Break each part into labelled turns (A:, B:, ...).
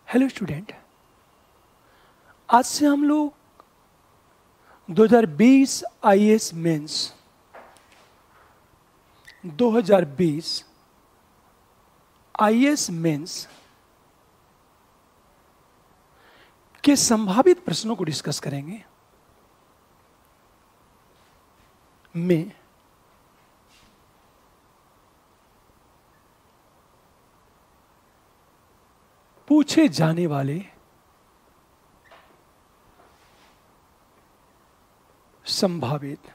A: Hello student, आज से हम लोग 2020 आईएएस मेंस 2020 आईएएस मेंस के संभावित प्रश्नों को डिस्कस करेंगे। में पूछे जाने वाले संभावित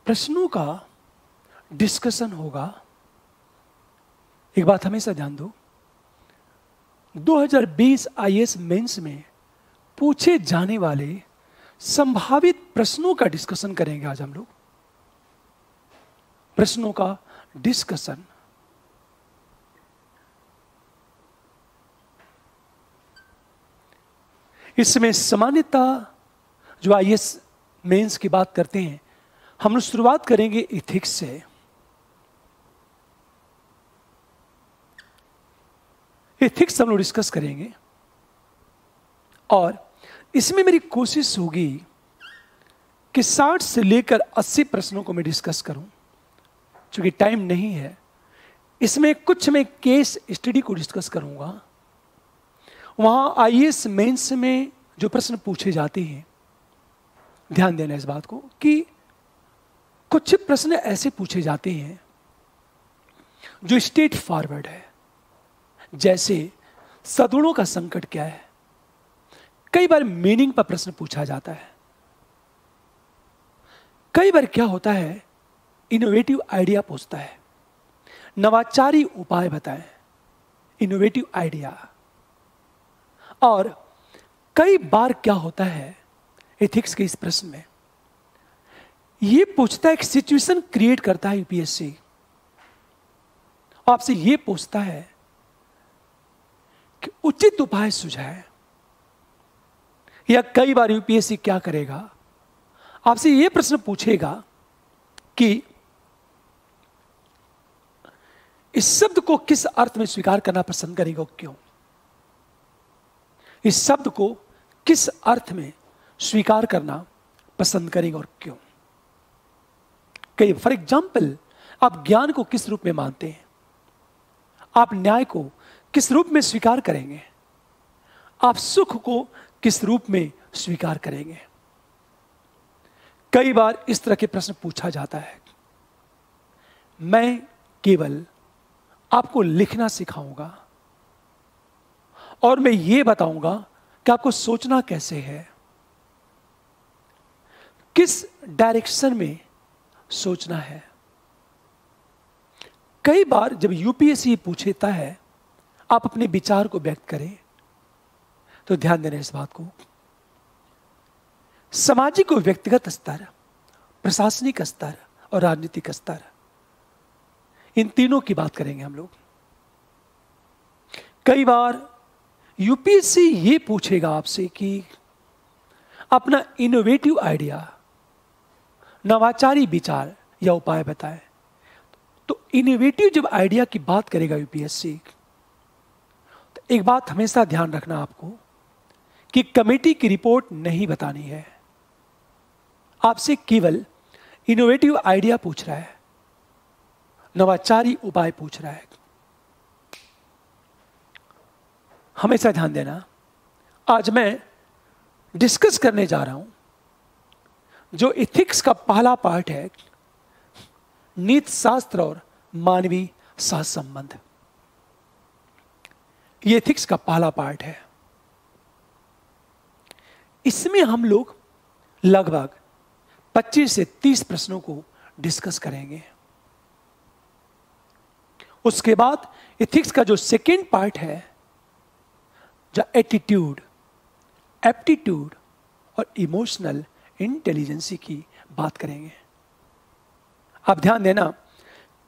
A: प्रश्नों का डिस्कशन होगा। एक बात हमेशा ध्यान दो, 2020 आईएएस मेंस में पूछे जाने वाले संभावित प्रश्नों का डिस्कशन करेंगे। आज हम लोग प्रश्नों का डिस्कशन। इसमें सामान्यतः जो आईएएस मेंस की बात करते हैं, हम लोग शुरुआत करेंगे इथिक्स से। इथिक्स हम लोग डिस्कस करेंगे और इसमें मेरी कोशिश होगी कि 60 से लेकर 80 प्रश्नों को मैं डिस्कस करूं। क्योंकि टाइम नहीं है, इसमें कुछ मैं केस स्टडी को डिस्कस करूंगा। वहां आईएएस मेंस में जो प्रश्न पूछे जाते हैं, ध्यान देना इस बात को कि कुछ प्रश्न ऐसे पूछे जाते हैं जो स्ट्रेट फॉरवर्ड है। जैसे सदगुणों का संकट क्या है, कई बार मीनिंग पर प्रश्न पूछा जाता है। कई बार क्या होता है, इनोवेटिव आइडिया पूछता है, नवाचारी उपाय बताएं, इनोवेटिव आइडिया। और कई बार क्या होता है एथिक्स के इस प्रश्न में, यह पूछता है, एक सिचुएशन क्रिएट करता है यूपीएससी, आपसे यह पूछता है कि उचित उपाय सुझाएं। या कई बार यूपीएससी क्या करेगा, आपसे यह प्रश्न पूछेगा कि इस शब्द को किस अर्थ में स्वीकार करना पसंद करेगा और क्यों। इस शब्द को किस अर्थ में स्वीकार करना पसंद करेगा और क्यों। कई फॉर एग्जाम्पल, आप ज्ञान को किस रूप में मानते हैं, आप न्याय को किस रूप में स्वीकार करेंगे, आप सुख को किस रूप में स्वीकार करेंगे। कई बार इस तरह के प्रश्न पूछा जाता है। मैं केवल आपको लिखना सिखाऊंगा और मैं यह बताऊंगा कि आपको सोचना कैसे है, किस डायरेक्शन में सोचना है। कई बार जब यूपीएससी पूछता है आप अपने विचार को व्यक्त करें, तो ध्यान देना इस बात को, सामाजिक और व्यक्तिगत स्तर, प्रशासनिक स्तर और राजनीतिक स्तर, इन तीनों की बात करेंगे हम लोग। कई बार यूपीएससी ये पूछेगा आपसे कि अपना इनोवेटिव आइडिया, नवाचारी विचार या उपाय बताएं। तो इनोवेटिव जब आइडिया की बात करेगा यूपीएससी, तो एक बात हमेशा ध्यान रखना आपको कि कमेटी की रिपोर्ट नहीं बतानी है। आपसे केवल इनोवेटिव आइडिया पूछ रहा है, नवाचारी उपाय पूछ रहा है। हमेशा ध्यान देना, आज मैं डिस्कस करने जा रहा हूं जो इथिक्स का पहला पार्ट है, नीति शास्त्र और मानवीय सहसंबंध। ये इथिक्स का पहला पार्ट है। इसमें हम लोग लगभग 25 से 30 प्रश्नों को डिस्कस करेंगे। उसके बाद इथिक्स का जो सेकेंड पार्ट है, जो एटीट्यूड, एप्टीट्यूड और इमोशनल इंटेलिजेंसी की बात करेंगे। आप ध्यान देना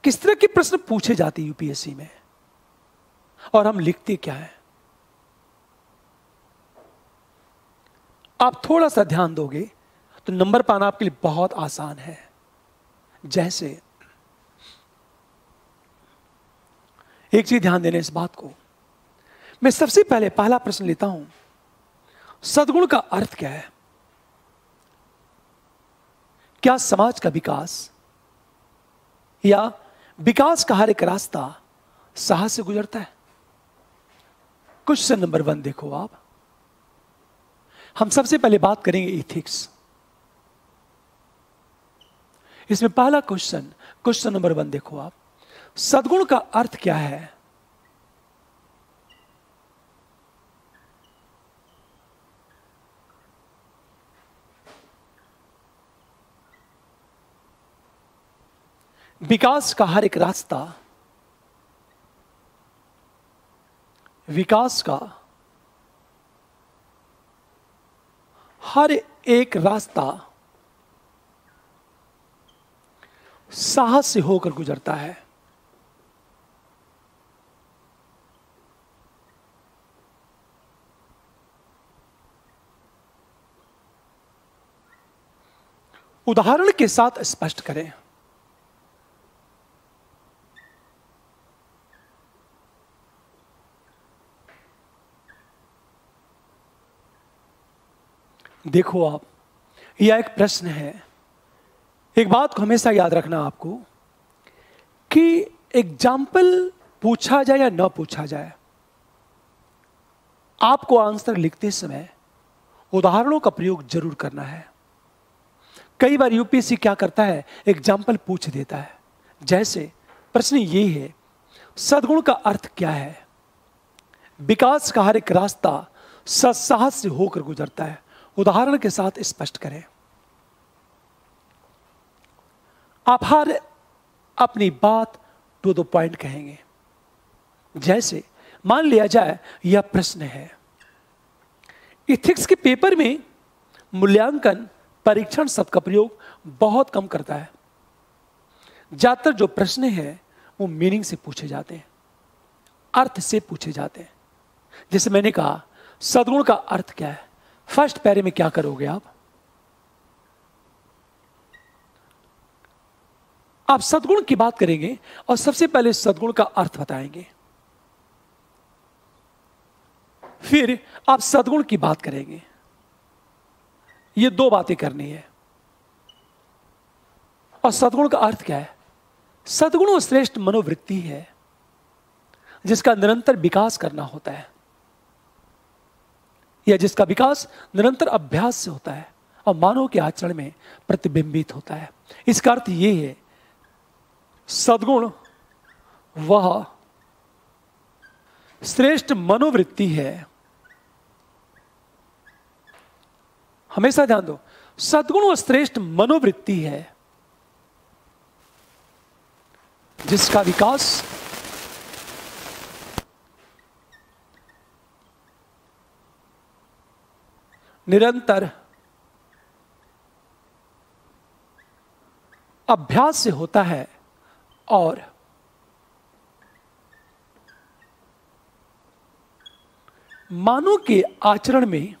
A: किस तरह के प्रश्न पूछे जाते हैं यूपीएससी में और हम लिखते क्या है। आप थोड़ा सा ध्यान दोगे तो नंबर पाना आपके लिए बहुत आसान है। जैसे एक चीज ध्यान देना इस बात को, मैं सबसे पहले पहला प्रश्न लेता हूं, सद्गुण का अर्थ क्या है? क्या समाज का विकास या विकास का हर एक रास्ता साहस से गुजरता है? क्वेश्चन नंबर 1 देखो आप। हम सबसे पहले बात करेंगे इथिक्स। इसमें पहला क्वेश्चन नंबर 1 देखो आप, सद्गुण का अर्थ क्या है? विकास का हर एक रास्ता, विकास का हर एक रास्ता साहस से होकर गुजरता है। उदाहरण के साथ स्पष्ट करें। देखो आप, यह एक प्रश्न है। एक बात को हमेशा याद रखना आपको कि एग्जाम्पल पूछा जाए या ना पूछा जाए, आपको आंसर लिखते समय उदाहरणों का प्रयोग जरूर करना है। कई बार यूपीएससी क्या करता है, एग्जाम्पल पूछ देता है। जैसे प्रश्न ये है, सद्गुण का अर्थ क्या है? विकास का हर एक रास्ता सत्साहस से होकर गुजरता है। उदाहरण के साथ स्पष्ट करें। आप हर अपनी बात टू द पॉइंट कहेंगे। जैसे मान लिया जाए यह प्रश्न है, इथिक्स के पेपर में मूल्यांकन परीक्षण शब्द का प्रयोग बहुत कम करता है। ज्यादातर जो प्रश्न है वो मीनिंग से पूछे जाते हैं, अर्थ से पूछे जाते हैं। जैसे मैंने कहा, सद्गुण का अर्थ क्या है? फर्स्ट पैरे में क्या करोगे आप सद्गुण की बात करेंगे और सबसे पहले सद्गुण का अर्थ बताएंगे, फिर आप सद्गुण की बात करेंगे। ये 2 बातें करनी है। और सद्गुण का अर्थ क्या है? सद्गुण वो श्रेष्ठ मनोवृत्ति है जिसका निरंतर विकास करना होता है, या जिसका विकास निरंतर अभ्यास से होता है और मानव के आचरण में प्रतिबिंबित होता है। इसका अर्थ यह है, सद्गुण वह श्रेष्ठ मनोवृत्ति है। हमेशा ध्यान दो, सद्गुण वह श्रेष्ठ मनोवृत्ति है जिसका विकास निरंतर अभ्यास से होता है और मानव के आचरण में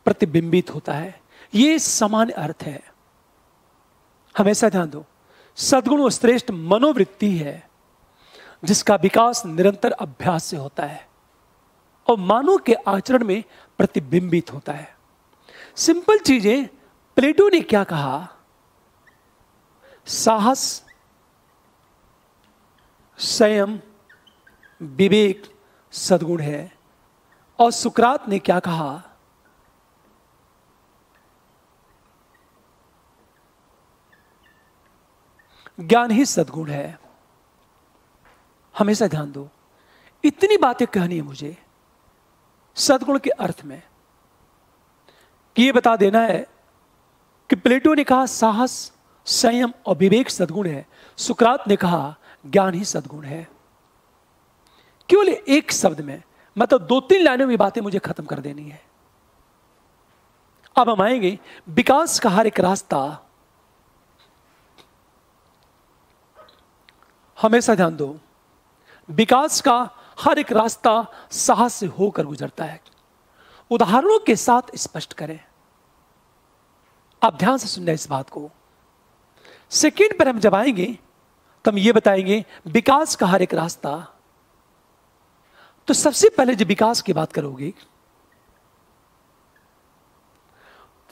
A: प्रतिबिंबित होता है। यह सामान्य अर्थ है। हमेशा ध्यान दो, सद्गुण वो श्रेष्ठ मनोवृत्ति है जिसका विकास निरंतर अभ्यास से होता है और मानव के आचरण में प्रतिबिंबित होता है। सिंपल चीजें, प्लेटो ने क्या कहा? साहस, संयम, विवेक सद्गुण है। और सुकरात ने क्या कहा? ज्ञान ही सद्गुण है। हमेशा ध्यान दो, इतनी बातें कहनी है मुझे सद्गुण के अर्थ में कि यह बता देना है कि प्लेटो ने कहा साहस, संयम और विवेक सद्गुण है, सुकरात ने कहा ज्ञान ही सद्गुण है। केवल एक शब्द में, मतलब 2-3 लाइनों में बातें मुझे खत्म कर देनी है। अब हम आएंगे विकास का हर एक रास्ता। हमेशा ध्यान दो, विकास का हर एक रास्ता साहस से होकर गुजरता है। उदाहरणों के साथ स्पष्ट करें। आप ध्यान से सुनना इस बात को। सेकेंड पर हम जब आएंगे तो हम ये बताएंगे विकास का हर एक रास्ता। तो सबसे पहले जब विकास की बात करोगे,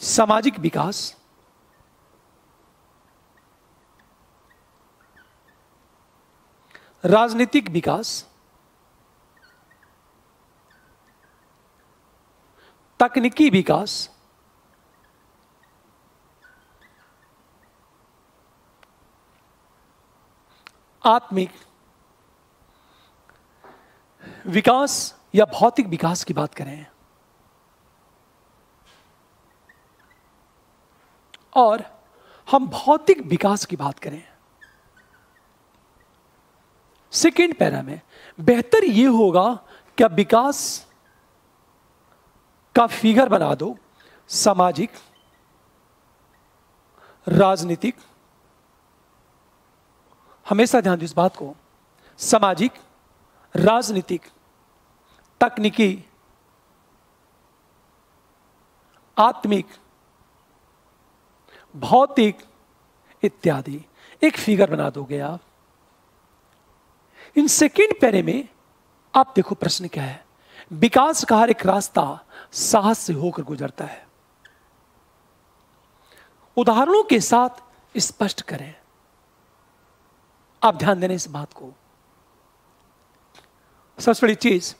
A: सामाजिक विकास, राजनीतिक विकास, तकनीकी विकास, आत्मिक विकास या भौतिक विकास की बात करें, और हम भौतिक विकास की बात करें, सेकेंड पैरा में बेहतर यह होगा कि आप विकास का फिगर बना दो सामाजिक, राजनीतिक, हमेशा ध्यान दो इस बात को, सामाजिक, राजनीतिक, तकनीकी, आत्मिक, भौतिक इत्यादि एक फिगर बना दोगे आप। इन सेकेंड पैरे में आप देखो प्रश्न क्या है। विकास का हर एक रास्ता साहस से होकर गुजरता है। उदाहरणों के साथ स्पष्ट करें। आप ध्यान देना इस बात को। सबसे बड़ी चीज,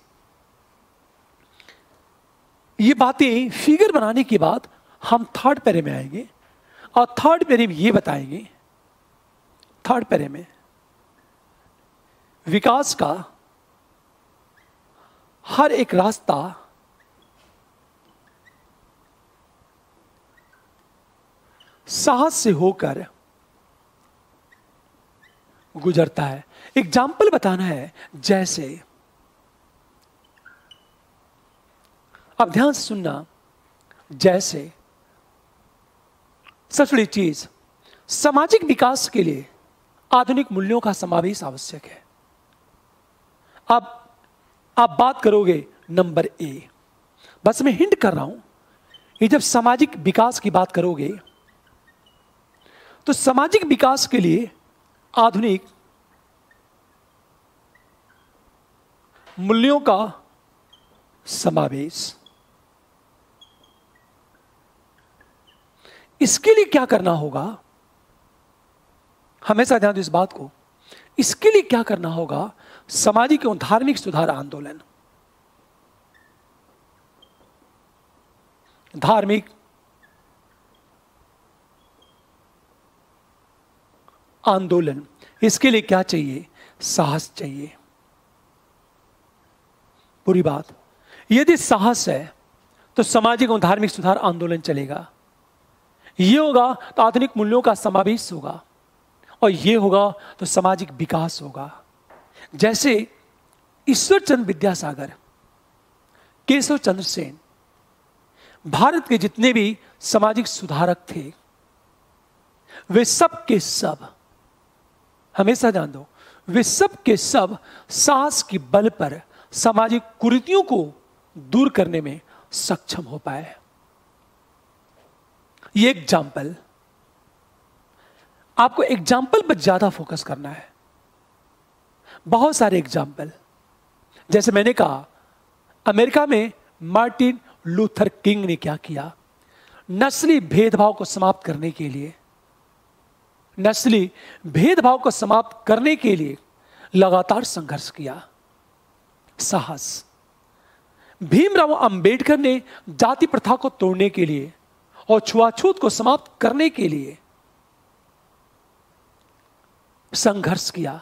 A: ये बातें फिगर बनाने के बाद हम थर्ड पैरे में आएंगे और थर्ड पैरे में ये बताएंगे, थर्ड पैरे में विकास का हर एक रास्ता साहस से होकर गुजरता है। एग्जाम्पल बताना है, जैसे अब ध्यान से सुनना, जैसे सबसे बड़ी चीज, सामाजिक विकास के लिए आधुनिक मूल्यों का समावेश आवश्यक है। अब आप बात करोगे नंबर ए, बस मैं हिंट कर रहा हूं, ये जब सामाजिक विकास की बात करोगे तो सामाजिक विकास के लिए आधुनिक मूल्यों का समावेश, इसके लिए क्या करना होगा, हमेशा ध्यान दो इस बात को, इसके लिए क्या करना होगा, सामाजिक एवं धार्मिक सुधार आंदोलन, धार्मिक आंदोलन, इसके लिए क्या चाहिए, साहस चाहिए। पूरी बात, यदि साहस है तो सामाजिक एवं धार्मिक सुधार आंदोलन चलेगा, यह होगा तो आधुनिक मूल्यों का समावेश होगा, और यह होगा तो सामाजिक विकास होगा। जैसे ईश्वर चंद्र विद्यासागर, केशव चंद्र सेन, भारत के जितने भी सामाजिक सुधारक थे, वे सब के सब, हमेशा जान दो, वे सब के सब साहस की बल पर सामाजिक कुरीतियों को दूर करने में सक्षम हो पाए। ये एग्जाम्पल, आपको एग्जाम्पल पर ज्यादा फोकस करना है। बहुत सारे एग्जाम्पल, जैसे मैंने कहा अमेरिका में मार्टिन लूथर किंग ने क्या किया, नस्ली भेदभाव को समाप्त करने के लिए, नस्ली भेदभाव को समाप्त करने के लिए लगातार संघर्ष किया। साहस, भीमराव अंबेडकर ने जाति प्रथा को तोड़ने के लिए और छुआछूत को समाप्त करने के लिए संघर्ष किया।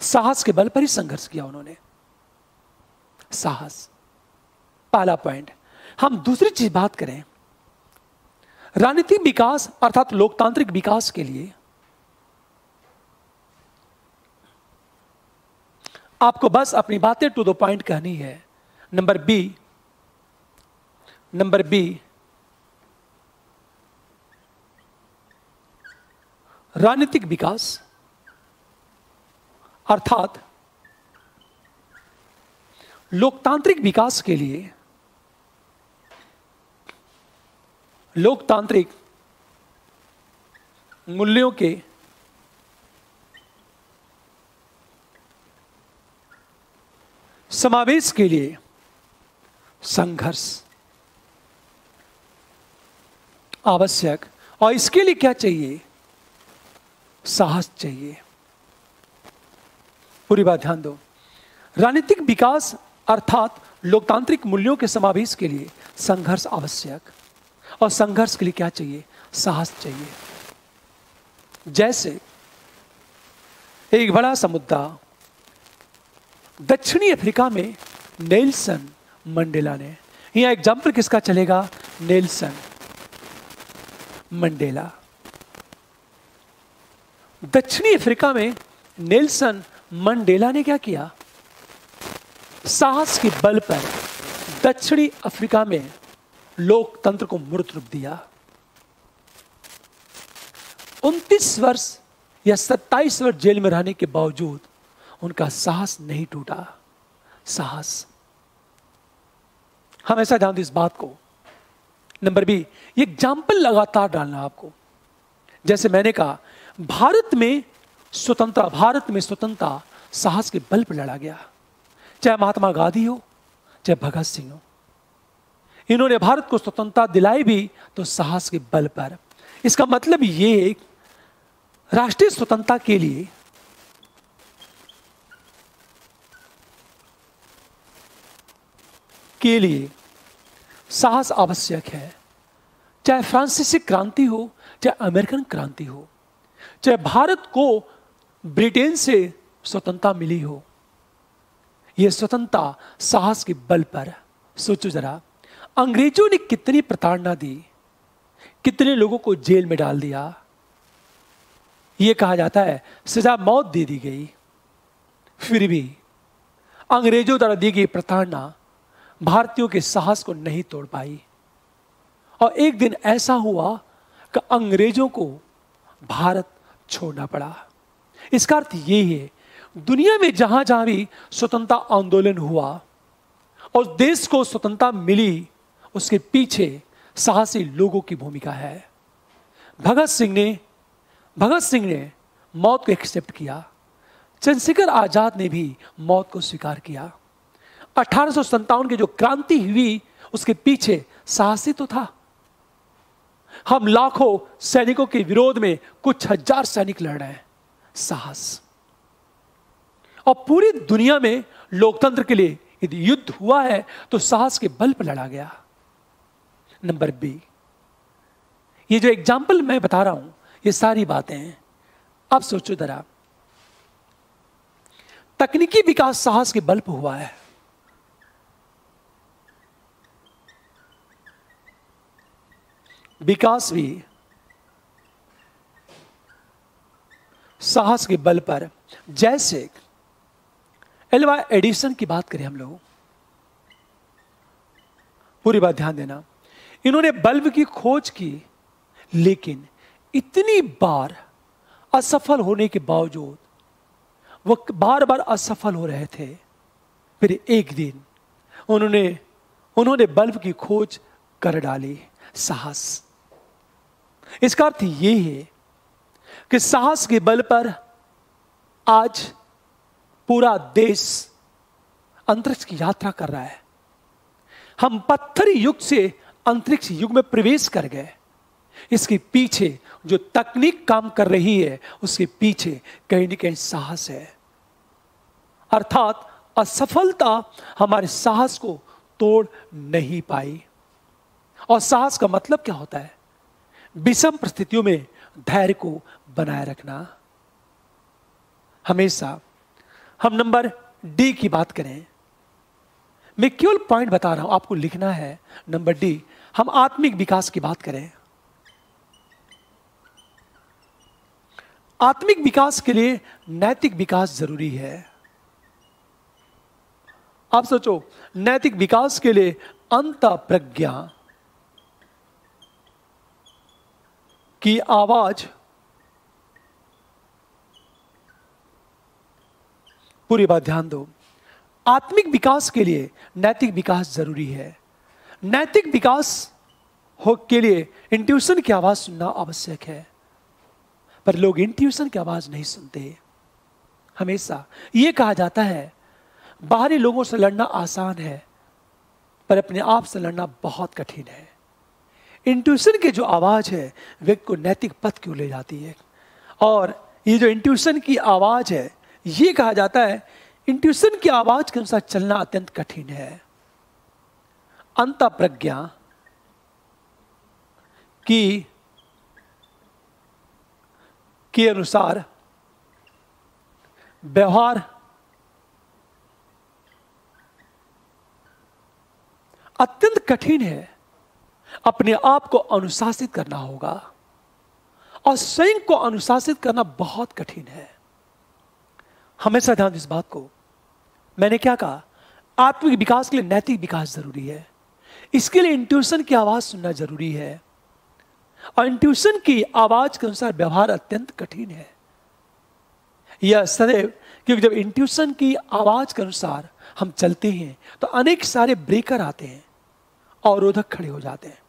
A: साहस के बल पर ही संघर्ष किया उन्होंने। साहस पहला पॉइंट। हम दूसरी चीज बात करें, राजनीतिक विकास अर्थात लोकतांत्रिक विकास के लिए आपको बस अपनी बातें टू द पॉइंट कहनी है। नंबर बी, राजनीतिक विकास अर्थात लोकतांत्रिक विकास के लिए लोकतांत्रिक मूल्यों के समावेश के लिए संघर्ष आवश्यक, और इसके लिए क्या चाहिए? साहस चाहिए। पूरी बात ध्यान दो। राजनीतिक विकास अर्थात लोकतांत्रिक मूल्यों के समावेश के लिए संघर्ष आवश्यक, और संघर्ष के लिए क्या चाहिए? साहस चाहिए। जैसे एक बड़ा सा मुद्दा दक्षिणी अफ्रीका में नेल्सन मंडेला ने, यहां एग्जाम्पल किसका चलेगा? Nelson Mandela. दक्षिणी अफ्रीका में नेल्सन मंडेला ने क्या किया? साहस के बल पर दक्षिणी अफ्रीका में लोकतंत्र को मूर्त रूप दिया। 29 वर्ष या 27 वर्ष जेल में रहने के बावजूद उनका साहस नहीं टूटा। साहस, हम ऐसा ध्यान दें इस बात को। नंबर बी, ये एग्जाम्पल लगातार डालना आपको। जैसे मैंने कहा, भारत में स्वतंत्रता साहस के बल पर लड़ा गया। चाहे महात्मा गांधी हो, चाहे भगत सिंह हो, इन्होंने भारत को स्वतंत्रता दिलाई भी तो साहस के बल पर। इसका मतलब ये राष्ट्रीय स्वतंत्रता के लिए साहस आवश्यक है। चाहे फ्रांसीसी क्रांति हो, चाहे अमेरिकन क्रांति हो, चाहे भारत को ब्रिटेन से स्वतंत्रता मिली हो, यह स्वतंत्रता साहस के बल पर। सोचो जरा, अंग्रेजों ने कितनी प्रताड़ना दी, कितने लोगों को जेल में डाल दिया। यह कहा जाता है सजा मौत दे दी गई, फिर भी अंग्रेजों द्वारा दी गई प्रताड़ना भारतीयों के साहस को नहीं तोड़ पाई। और एक दिन ऐसा हुआ कि अंग्रेजों को भारत छोड़ना पड़ा। इसका अर्थ यह है, दुनिया में जहां जहां भी स्वतंत्रता आंदोलन हुआ और देश को स्वतंत्रता मिली, उसके पीछे साहसी लोगों की भूमिका है। भगत सिंह ने मौत को एक्सेप्ट किया। चंद्रशेखर आजाद ने भी मौत को स्वीकार किया। 1857 की जो क्रांति हुई, उसके पीछे साहसी तो था। हम लाखों सैनिकों के विरोध में कुछ हजार सैनिक लड़ रहे हैं। साहस। और पूरी दुनिया में लोकतंत्र के लिए यदि युद्ध हुआ है तो साहस के बल पर लड़ा गया। नंबर बी, ये जो एग्जाम्पल मैं बता रहा हूं, ये सारी बातें हैं। अब सोचो जरा, तकनीकी विकास साहस के बल पर हुआ है। विकास भी साहस के बल पर। जैसे एल्वा एडिसन की बात करें हम लोग, पूरी बात ध्यान देना। इन्होंने बल्ब की खोज की, लेकिन इतनी बार असफल होने के बावजूद वो बार बार असफल हो रहे थे। फिर एक दिन उन्होंने बल्ब की खोज कर डाली। साहस। इसका अर्थ यह है कि साहस के बल पर आज पूरा देश अंतरिक्ष की यात्रा कर रहा है। हम पत्थरी युग से अंतरिक्ष युग में प्रवेश कर गए। इसके पीछे जो तकनीक काम कर रही है, उसके पीछे कहीं ना कहीं साहस है। अर्थात असफलता हमारे साहस को तोड़ नहीं पाई। और साहस का मतलब क्या होता है? विषम परिस्थितियों में धैर्य को बनाए रखना। हमेशा हम नंबर डी की बात करें, मैं केवल पॉइंट बता रहा हूं, आपको लिखना है। नंबर डी, हम आत्मिक विकास की बात करें। आत्मिक विकास के लिए नैतिक विकास जरूरी है। आप सोचो, नैतिक विकास के लिए अंत प्रज्ञा की आवाज, पूरी बात ध्यान दो। आत्मिक विकास के लिए नैतिक विकास जरूरी है। नैतिक विकास के लिए इंट्यूशन की आवाज सुनना आवश्यक है। पर लोग इंट्यूशन की आवाज नहीं सुनते। हमेशा यह कहा जाता है बाहरी लोगों से लड़ना आसान है, पर अपने आप से लड़ना बहुत कठिन है। इंट्यूशन की जो आवाज है व्यक्ति को नैतिक पथ क्यों ले जाती है। और ये जो इंट्यूशन की आवाज है, ये कहा जाता है इंट्यूशन की आवाज के अनुसार चलना अत्यंत कठिन है। अंत प्रज्ञा के अनुसार व्यवहार अत्यंत कठिन है। अपने आप को अनुशासित करना होगा और स्वयं को अनुशासित करना बहुत कठिन है। हमेशा ध्यान इस बात को, मैंने क्या कहा, आत्मिक विकास के लिए नैतिक विकास जरूरी है। इसके लिए इंट्यूशन की आवाज सुनना जरूरी है और इंट्यूशन की आवाज के अनुसार व्यवहार अत्यंत कठिन है। यह सदैव, क्योंकि जब इंट्यूशन की आवाज के अनुसार हम चलते हैं तो अनेक सारे ब्रेकर आते हैं, अवरोधक खड़े हो जाते हैं।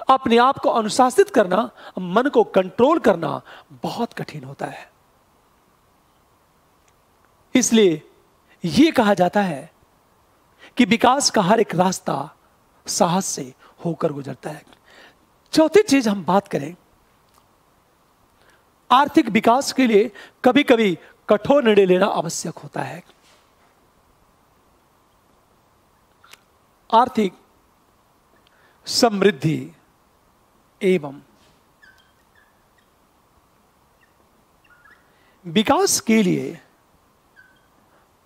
A: अपने आप को अनुशासित करना, मन को कंट्रोल करना बहुत कठिन होता है। इसलिए यह कहा जाता है कि विकास का हर एक रास्ता साहस से होकर गुजरता है। चौथी चीज हम बात करें, आर्थिक विकास के लिए कभी कभी कठोर निर्णय लेना आवश्यक होता है। आर्थिक समृद्धि एवं विकास के लिए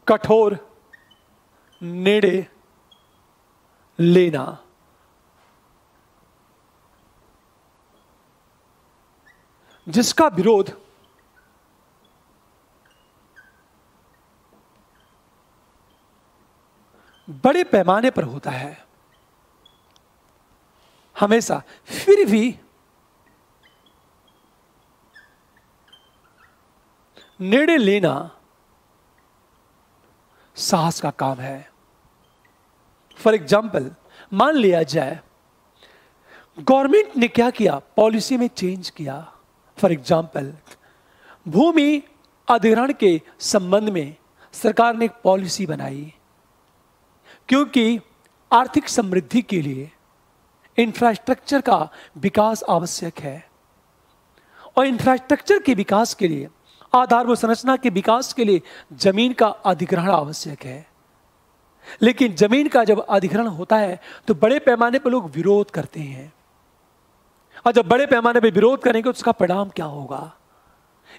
A: कठोर निर्णय लेना जिसका विरोध बड़े पैमाने पर होता है, हमेशा फिर भी निर्णय लेना साहस का काम है। फॉर एग्जाम्पल, मान लिया जाए गवर्नमेंट ने क्या किया, पॉलिसी में चेंज किया। फॉर एग्जाम्पल, भूमि अधिग्रहण के संबंध में सरकार ने एक पॉलिसी बनाई, क्योंकि आर्थिक समृद्धि के लिए इंफ्रास्ट्रक्चर का विकास आवश्यक है और इंफ्रास्ट्रक्चर के विकास के लिए, आधारभूत संरचना के विकास के लिए जमीन का अधिग्रहण आवश्यक है। लेकिन जमीन का जब अधिग्रहण होता है तो बड़े पैमाने पर लोग विरोध करते हैं, और जब बड़े पैमाने पर विरोध करेंगे तो उसका परिणाम क्या होगा।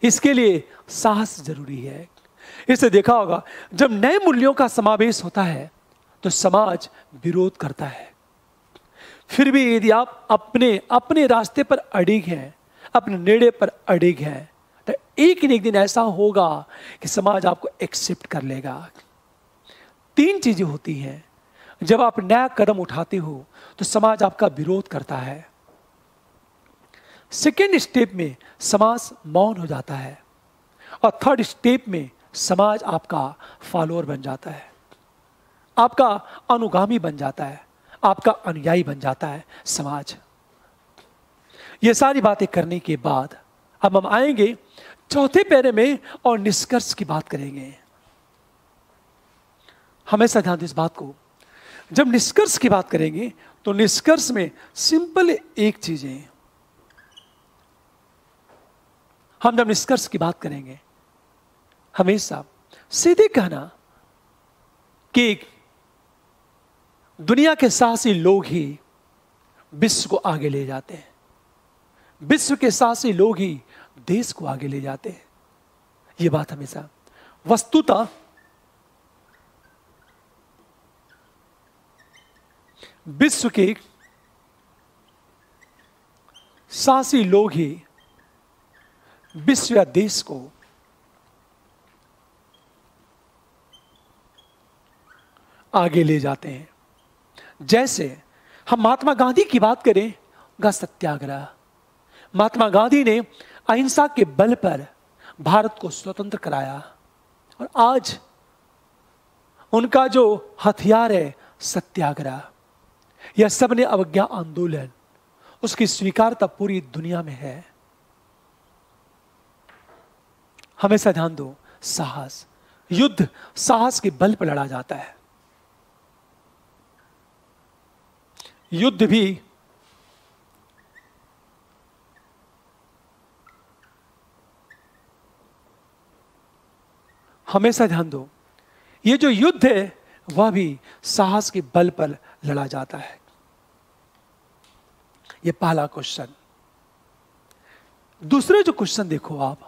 A: इसके लिए साहस जरूरी है। इससे देखा होगा जब नए मूल्यों का समावेश होता है तो समाज विरोध करता है। फिर भी यदि आप अपने रास्ते पर अडिग हैं, अपने निर्णय पर अडिग हैं, तो एक न एक दिन ऐसा होगा कि समाज आपको एक्सेप्ट कर लेगा। 3 चीजें होती हैं जब आप नया कदम उठाते हो तो समाज आपका विरोध करता है। सेकेंड स्टेप में समाज मौन हो जाता है और थर्ड स्टेप में समाज आपका फॉलोअर बन जाता है, आपका अनुगामी बन जाता है, आपका अनुयायी बन जाता है समाज। ये सारी बातें करने के बाद अब हम आएंगे चौथे पैरे में और निष्कर्ष की बात करेंगे। हमेशा ध्यान दें इस बात को, जब निष्कर्ष की बात करेंगे तो निष्कर्ष में सिंपल एक चीज है। हम जब निष्कर्ष की बात करेंगे हमेशा सीधे कहना कि दुनिया के साहसी लोग ही विश्व को आगे ले जाते हैं, विश्व के साहसी लोग ही देश को आगे ले जाते हैं। यह बात हमेशा वस्तुतः विश्व के साहसी लोग ही विश्व या देश को आगे ले जाते हैं। जैसे हम महात्मा गांधी की बात करें, का सत्याग्रह, महात्मा गांधी ने अहिंसा के बल पर भारत को स्वतंत्र कराया और आज उनका जो हथियार है सत्याग्रह, यह सबने अवज्ञा आंदोलन, उसकी स्वीकारता पूरी दुनिया में है। हमेशा ध्यान दो, साहस, युद्ध साहस के बल पर लड़ा जाता है। युद्ध भी हमेशा ध्यान दो, ये जो युद्ध है वह भी साहस के बल पर लड़ा जाता है। ये पहला क्वेश्चन। दूसरे जो क्वेश्चन देखो आप,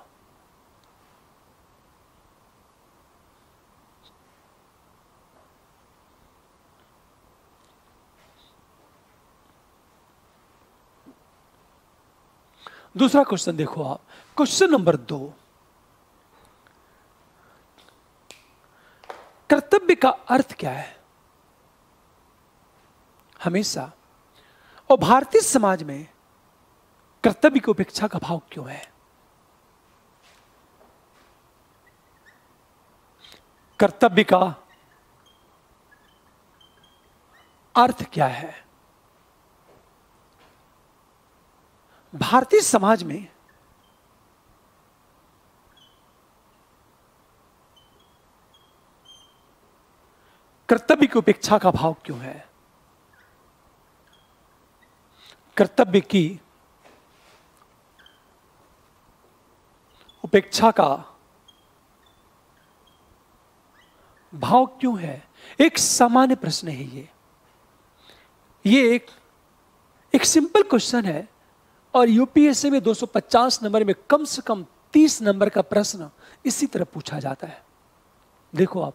A: दूसरा क्वेश्चन देखो आप, क्वेश्चन नंबर 2, कर्तव्य का अर्थ क्या है? हमेशा और भारतीय समाज में कर्तव्य की उपेक्षा का भाव क्यों है? कर्तव्य का अर्थ क्या है? भारतीय समाज में कर्तव्य की उपेक्षा का भाव क्यों है? कर्तव्य की उपेक्षा का भाव क्यों है? एक सामान्य प्रश्न है ये एक सिंपल क्वेश्चन है और यूपीएससी में 250 नंबर में कम से कम 30 नंबर का प्रश्न इसी तरह पूछा जाता है। देखो आप,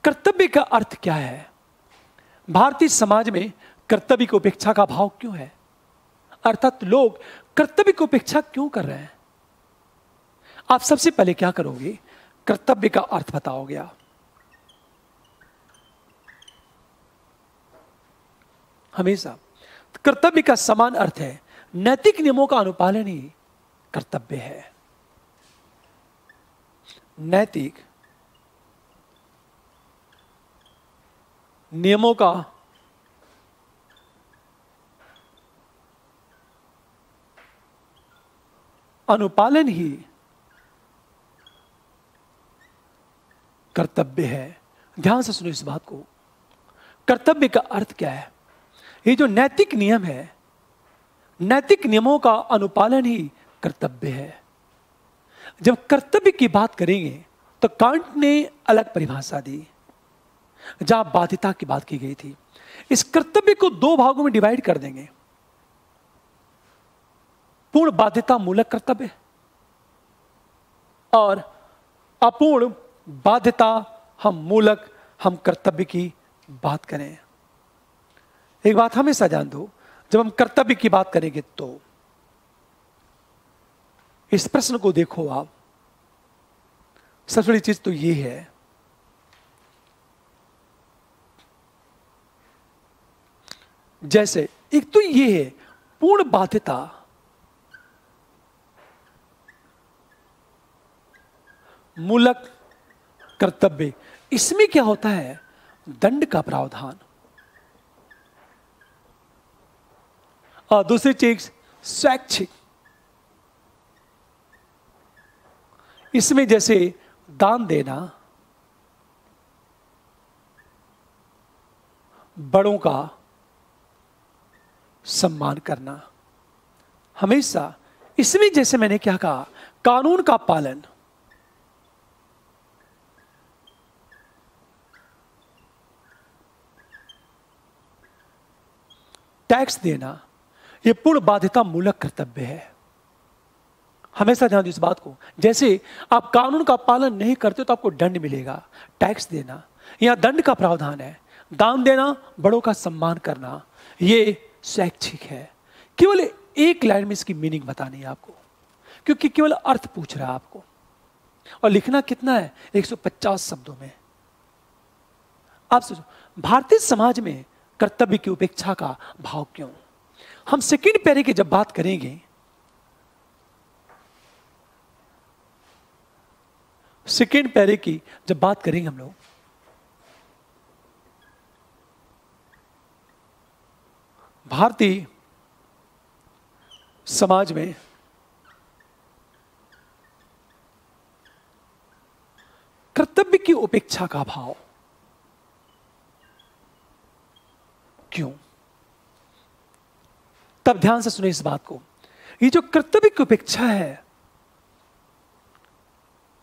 A: कर्तव्य का अर्थ क्या है? भारतीय समाज में कर्तव्य की उपेक्षा का भाव क्यों है? अर्थात लोग कर्तव्य की उपेक्षा क्यों कर रहे हैं? आप सबसे पहले क्या करोगे? कर्तव्य का अर्थ बताओगे आप। हमेशा कर्तव्य का समान अर्थ है, नैतिक नियमों का अनुपालन ही कर्तव्य है। नैतिक नियमों का अनुपालन ही कर्तव्य है। ध्यान से सुनो इस बात को। कर्तव्य का अर्थ क्या है? ये जो नैतिक नियम है, नैतिक नियमों का अनुपालन ही कर्तव्य है। जब कर्तव्य की बात करेंगे तो कांट ने अलग परिभाषा दी, जहां बाध्यता की बात की गई थी। इस कर्तव्य को 2 भागों में डिवाइड कर देंगे। पूर्ण बाध्यता मूलक कर्तव्य और अपूर्ण बाध्यता हम कर्तव्य की बात करें। एक बात हमेशा जान दो, जब हम कर्तव्य की बात करेंगे तो इस प्रश्न को देखो आप। सबसे बड़ी चीज तो ये है, जैसे एक तो ये है पूर्ण बाध्यता, मूलक कर्तव्य। इसमें क्या होता है? दंड का प्रावधान। और दूसरी चीज स्वैच्छिक। इसमें जैसे दान देना, बड़ों का सम्मान करना। हमेशा इसमें जैसे मैंने क्या कहा, कानून का पालन, टैक्स देना, यह पूर्ण बाध्यता मूलक कर्तव्य है। हमेशा ध्यान दो इस बात को। जैसे आप कानून का पालन नहीं करते तो आपको दंड मिलेगा। टैक्स देना, यहां दंड का प्रावधान है। दान देना, बड़ों का सम्मान करना, यह स्वैच्छिक है। केवल एक लाइन में इसकी मीनिंग बतानी है आपको, क्योंकि केवल अर्थ पूछ रहा है आपको। और लिखना कितना है? 150 शब्दों में। आप सोचो, भारतीय समाज में कर्तव्य की उपेक्षा का भाव क्यों? हम सेकंड पैरे की जब बात करेंगे, सेकंड पैरे की जब बात करेंगे हम लोग, भारतीय समाज में की उपेक्षा का भाव। क्यों? तब ध्यान से सुने इस बात को। ये जो कर्तव्य की उपेक्षा है,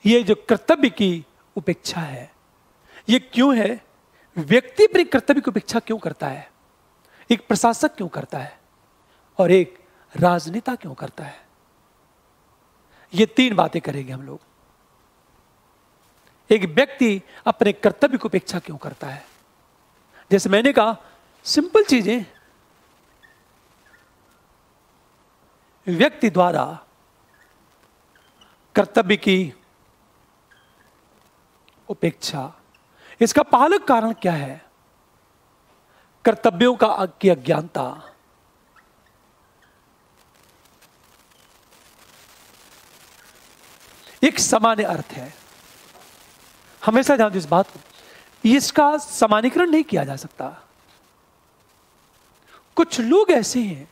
A: ये जो कर्तव्य की उपेक्षा है, ये क्यों है? व्यक्ति अपने कर्तव्य की उपेक्षा क्यों करता है? एक प्रशासक क्यों करता है और एक राजनेता क्यों करता है? ये तीन बातें करेंगे हम लोग। एक व्यक्ति अपने कर्तव्य की उपेक्षा क्यों करता है? जैसे मैंने कहा, सिंपल चीजें। व्यक्ति द्वारा कर्तव्य की उपेक्षा, इसका पहला कारण क्या है? कर्तव्यों की अज्ञानता। एक सामान्य अर्थ है, हमेशा ध्यान दो इस बात को, इसका सामान्यीकरण नहीं किया जा सकता। कुछ लोग ऐसे हैं,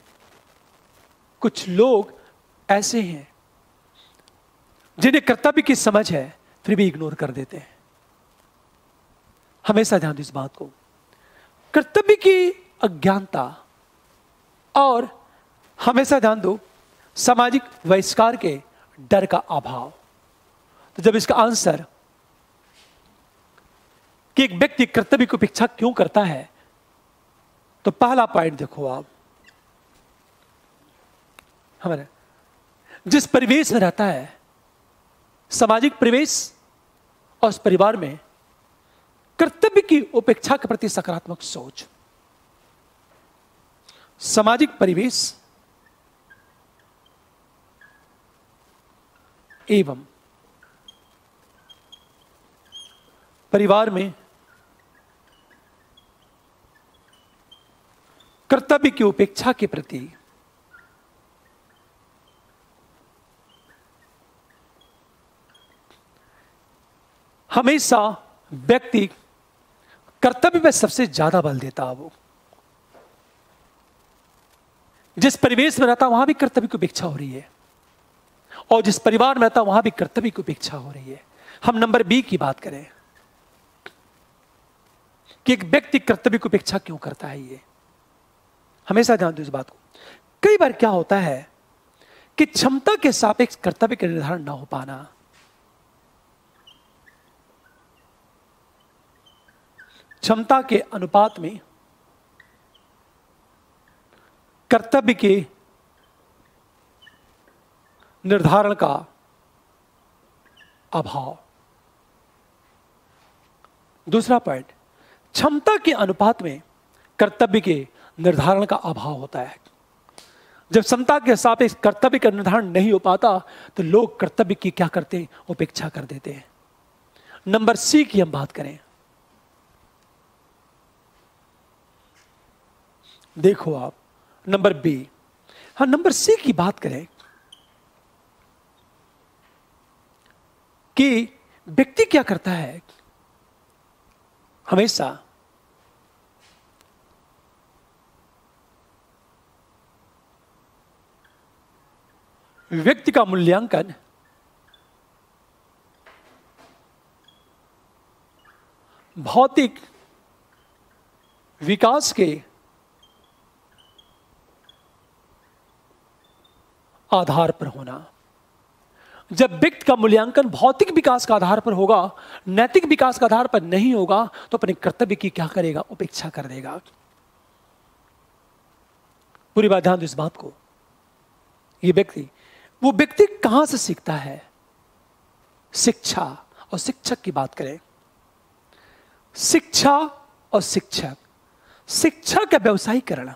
A: कुछ लोग ऐसे हैं जिन्हें कर्तव्य की समझ है फिर भी इग्नोर कर देते हैं। हमेशा ध्यान दो इस बात को, कर्तव्य की अज्ञानता और हमेशा ध्यान दो सामाजिक बहिष्कार के डर का अभाव। तो जब इसका आंसर कि एक व्यक्ति कर्तव्य की उपेक्षा क्यों करता है, तो पहला पॉइंट देखो आप, हमारे जिस परिवेश में रहता है, सामाजिक परिवेश, और उस परिवार में कर्तव्य की उपेक्षा के प्रति सकारात्मक सोच। सामाजिक परिवेश एवं परिवार में कर्तव्य की उपेक्षा के प्रति हमेशा व्यक्ति कर्तव्य पे सबसे ज्यादा बल देता है। वो जिस परिवेश में रहता वहां भी कर्तव्य की उपेक्षा हो रही है, और जिस परिवार में रहता वहां भी कर्तव्य की उपेक्षा हो रही है। हम नंबर बी की बात करें कि एक व्यक्ति कर्तव्य की उपेक्षा क्यों करता है, ये हमेशा ध्यान दो इस बात को। कई बार क्या होता है कि क्षमता के सापेक्ष कर्तव्य का निर्धारण ना हो पाना, क्षमता के अनुपात में कर्तव्य के निर्धारण का अभाव। दूसरा पॉइंट, क्षमता के अनुपात में कर्तव्य के निर्धारण का अभाव होता है। जब क्षमता के सापेक्ष कर्तव्य का निर्धारण नहीं हो पाता तो लोग कर्तव्य की क्या करते हैं? उपेक्षा कर देते हैं। नंबर सी की हम बात करें, देखो आप, नंबर बी, हाँ नंबर सी की बात करें कि व्यक्ति क्या करता है, हमेशा व्यक्ति का मूल्यांकन भौतिक विकास के आधार पर होना। जब व्यक्ति का मूल्यांकन भौतिक विकास का आधार पर होगा, नैतिक विकास का आधार पर नहीं होगा, तो अपने कर्तव्य की क्या करेगा? उपेक्षा कर देगा। पूरी बात ध्यान दो इस बात को। ये व्यक्ति, वो व्यक्ति कहां से सीखता है? शिक्षा और शिक्षक की बात करें, शिक्षा और शिक्षक, शिक्षा का व्यवसायीकरण,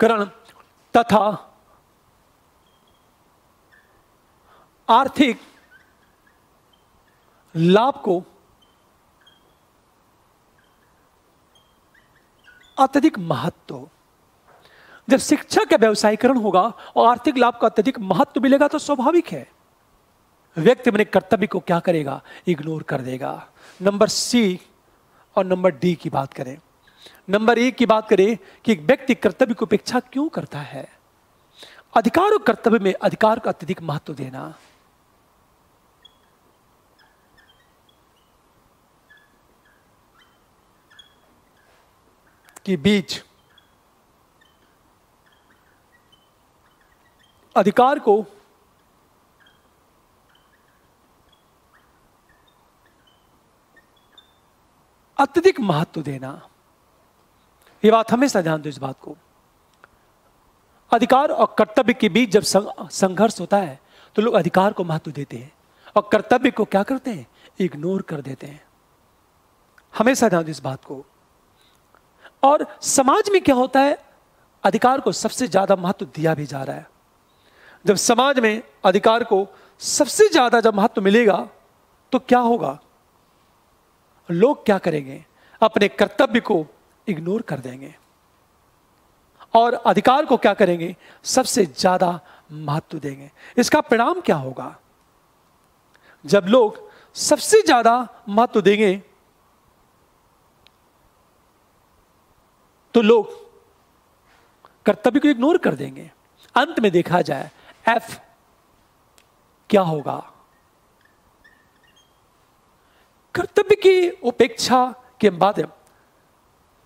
A: करण तथा आर्थिक लाभ को अत्यधिक महत्व। जब शिक्षा का व्यवसायीकरण होगा और आर्थिक लाभ का अत्यधिक महत्व मिलेगा तो स्वाभाविक है व्यक्ति अपने कर्तव्य को क्या करेगा? इग्नोर कर देगा। नंबर सी और नंबर डी की बात करें, नंबर 1 की बात करें कि एक व्यक्ति कर्तव्य की उपेक्षा क्यों करता है। अधिकार और कर्तव्य में अधिकार का अत्यधिक महत्व देना। के बीच अधिकार को अत्यधिक महत्व देना। यह बात हमेशा ध्यान दो इस बात को। अधिकार और कर्तव्य के बीच जब संघर्ष होता है तो लोग अधिकार को महत्व देते हैं और कर्तव्य को क्या करते हैं, इग्नोर कर देते हैं। हमेशा ध्यान दो इस बात को। और समाज में क्या होता है, अधिकार को सबसे ज्यादा महत्व दिया भी जा रहा है। जब समाज में अधिकार को सबसे ज्यादा जब महत्व मिलेगा तो क्या होगा, लोग क्या करेंगे, अपने कर्तव्य को इग्नोर कर देंगे और अधिकार को क्या करेंगे, सबसे ज्यादा महत्व देंगे। इसका परिणाम क्या होगा, जब लोग सबसे ज्यादा महत्व देंगे तो लोग कर्तव्य को इग्नोर कर देंगे। अंत में देखा जाए एफ क्या होगा, कर्तव्य की उपेक्षा के बाद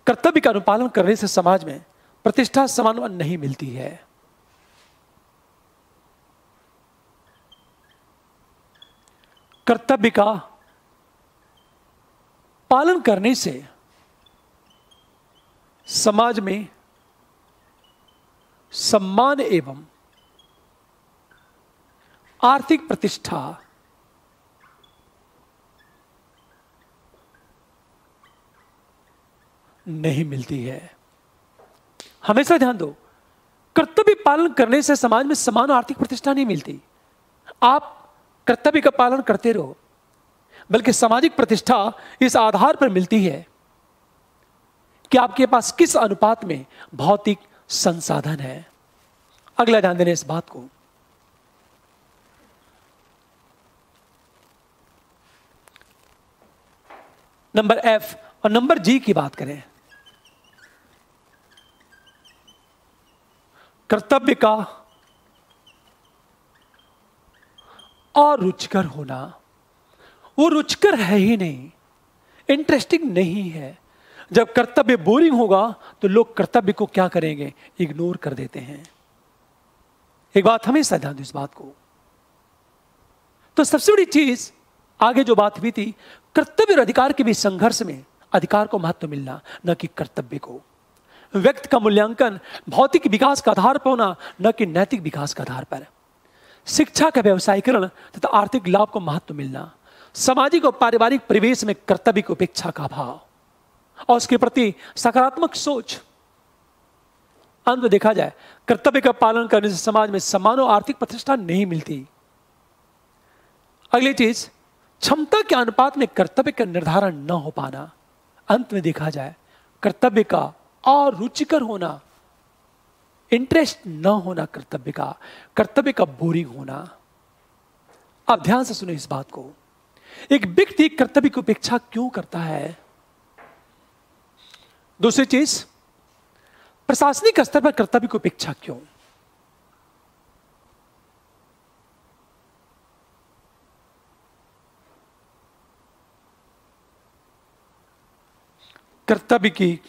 A: कर्तव्य का अनुपालन करने से समाज में प्रतिष्ठा सम्मान नहीं मिलती है। कर्तव्य का पालन करने से समाज में सम्मान एवं आर्थिक प्रतिष्ठा नहीं मिलती है। हमेशा ध्यान दो, कर्तव्य पालन करने से समाज में सम्मान और आर्थिक प्रतिष्ठा नहीं मिलती। आप कर्तव्य का पालन करते रहो, बल्कि सामाजिक प्रतिष्ठा इस आधार पर मिलती है कि आपके पास किस अनुपात में भौतिक संसाधन है। अगला ध्यान देने इस बात को। नंबर एफ और नंबर जी की बात करें, कर्तव्य का और रुचिकर होना। वो रुचिकर है ही नहीं, इंटरेस्टिंग नहीं है। जब कर्तव्य बोरिंग होगा तो लोग कर्तव्य को क्या करेंगे, इग्नोर कर देते हैं। एक बात हमेशा ध्यान दो इस बात को। तो सबसे बड़ी चीज आगे जो बात हुई थी, कर्तव्य और अधिकार के बीच संघर्ष में अधिकार को महत्व मिलना, न कि कर्तव्य को। व्यक्ति का मूल्यांकन भौतिक विकास का आधार पर होना, न कि नैतिक विकास का आधार पर। शिक्षा का व्यवसायीकरण तथा आर्थिक लाभ को महत्व मिलना, सामाजिक और पारिवारिक परिवेश में कर्तव्य की उपेक्षा का भाव और उसके प्रति सकारात्मक सोच। अंत में देखा जाए, कर्तव्य का पालन करने से समाज में सम्मान और आर्थिक प्रतिष्ठा नहीं मिलती। अगली चीज, क्षमता के अनुपात में कर्तव्य का निर्धारण न हो पाना। अंत में देखा जाए, कर्तव्य का और रुचिकर होना, इंटरेस्ट न होना कर्तव्य का बोरिंग होना। अब ध्यान से सुनो इस बात को। एक व्यक्ति कर्तव्य की उपेक्षा क्यों करता है। दूसरी चीज, प्रशासनिक स्तर पर कर्तव्य की उपेक्षा क्यों। कर्तव्य की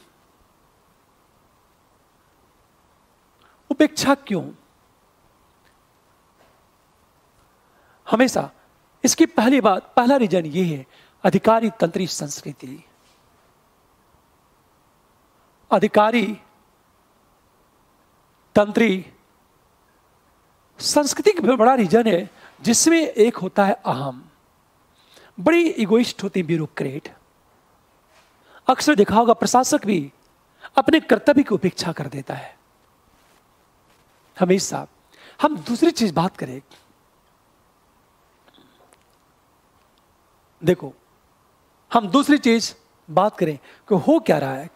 A: उपेक्षा क्यों। हमेशा इसकी पहला रीजन ये है, अधिकारी तंत्री संस्कृति। अधिकारी तंत्री संस्कृति का बड़ा रीजन है, जिसमें एक होता है अहम। बड़ी इगोइस्ट होती है ब्यूरोक्रेट। अक्सर देखा होगा प्रशासक भी अपने कर्तव्य की उपेक्षा कर देता है। हमेशा हम दूसरी चीज बात करें, देखो हम दूसरी चीज बात करें कि हो क्या रहा है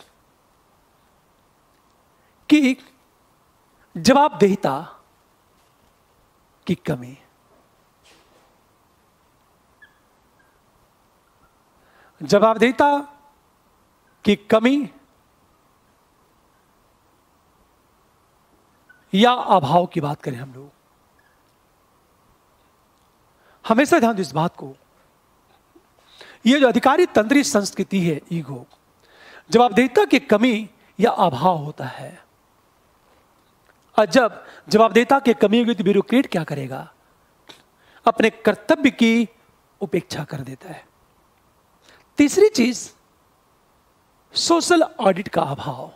A: कि जवाबदेहिता की कमी। जवाबदेहिता की कमी या अभाव की बात करें हम लोग, हमेशा ध्यान दो इस बात को, ये जो अधिकारी तंत्री संस्कृति है ईगो, जवाबदेहिता की कमी या अभाव होता है। और जब जवाबदेहिता की कमी होगी तो ब्यूरोक्रेट क्या करेगा? अपने कर्तव्य की उपेक्षा कर देता है। तीसरी चीज, सोशल ऑडिट का अभाव।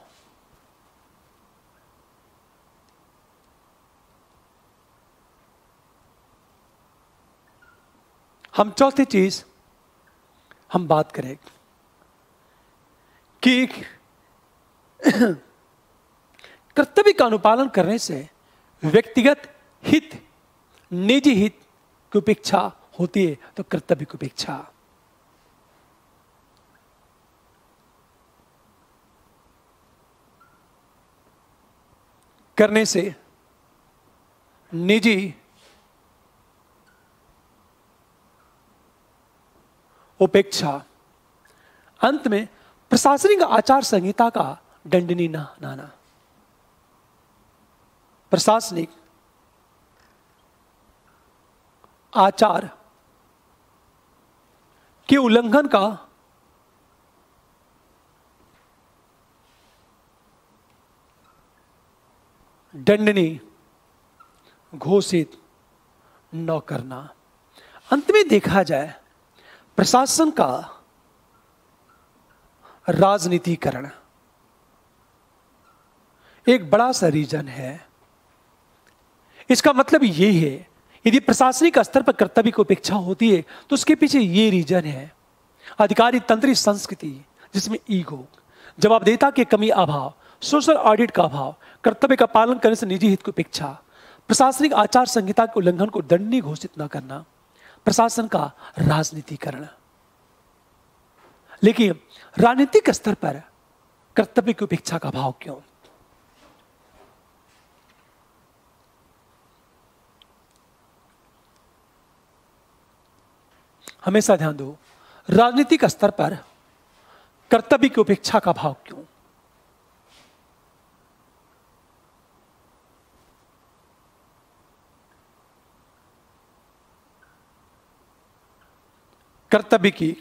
A: हम चौथी चीज हम बात करें कि कर्तव्य का अनुपालन करने से व्यक्तिगत हित, निजी हित की उपेक्षा होती है। तो कर्तव्य की उपेक्षा करने से निजी उपेक्षा, अंत में प्रशासनिक आचार संहिता का दंडनीय न मानना। प्रशासनिक आचार के उल्लंघन का दंडनीय घोषित न करना। अंत में देखा जाए, प्रशासन का राजनीतिकरण एक बड़ा सा रीजन है। इसका मतलब ये है, यदि प्रशासनिक स्तर पर कर्तव्य की उपेक्षा होती है तो उसके पीछे ये रीजन है, अधिकारी तंत्री संस्कृति जिसमें ईगो, जवाबदेहिता की कमी, अभाव, सोशल ऑडिट का अभाव, कर्तव्य का पालन करने से निजी हित की उपेक्षा, प्रशासनिक आचार संहिता के उल्लंघन को दंडनीय घोषित न करना, प्रशासन का राजनीतिकरण। लेकिन राजनीतिक स्तर पर कर्तव्य की उपेक्षा का भाव क्यों? हमेशा ध्यान दो, राजनीतिक स्तर पर कर्तव्य की उपेक्षा का भाव क्यों? कर्तव्य की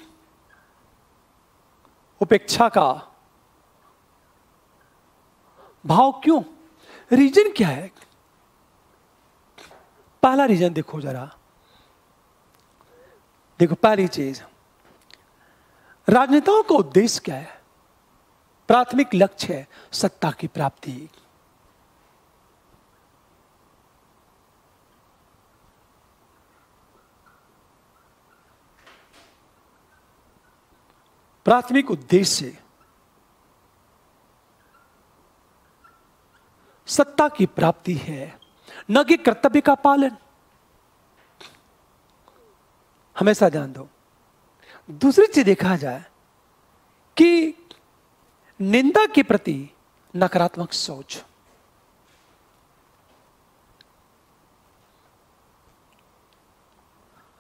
A: उपेक्षा का भाव क्यों? रीजन क्या है? पहला रीजन देखो जरा, देखो पहली चीज, राजनेताओं का उद्देश्य क्या है? प्राथमिक लक्ष्य है सत्ता की प्राप्ति। प्राथमिक उद्देश्य सत्ता की प्राप्ति है, न कि कर्तव्य का पालन। हमेशा ध्यान दो। दूसरी चीज देखा जाए कि निंदा के प्रति नकारात्मक सोच,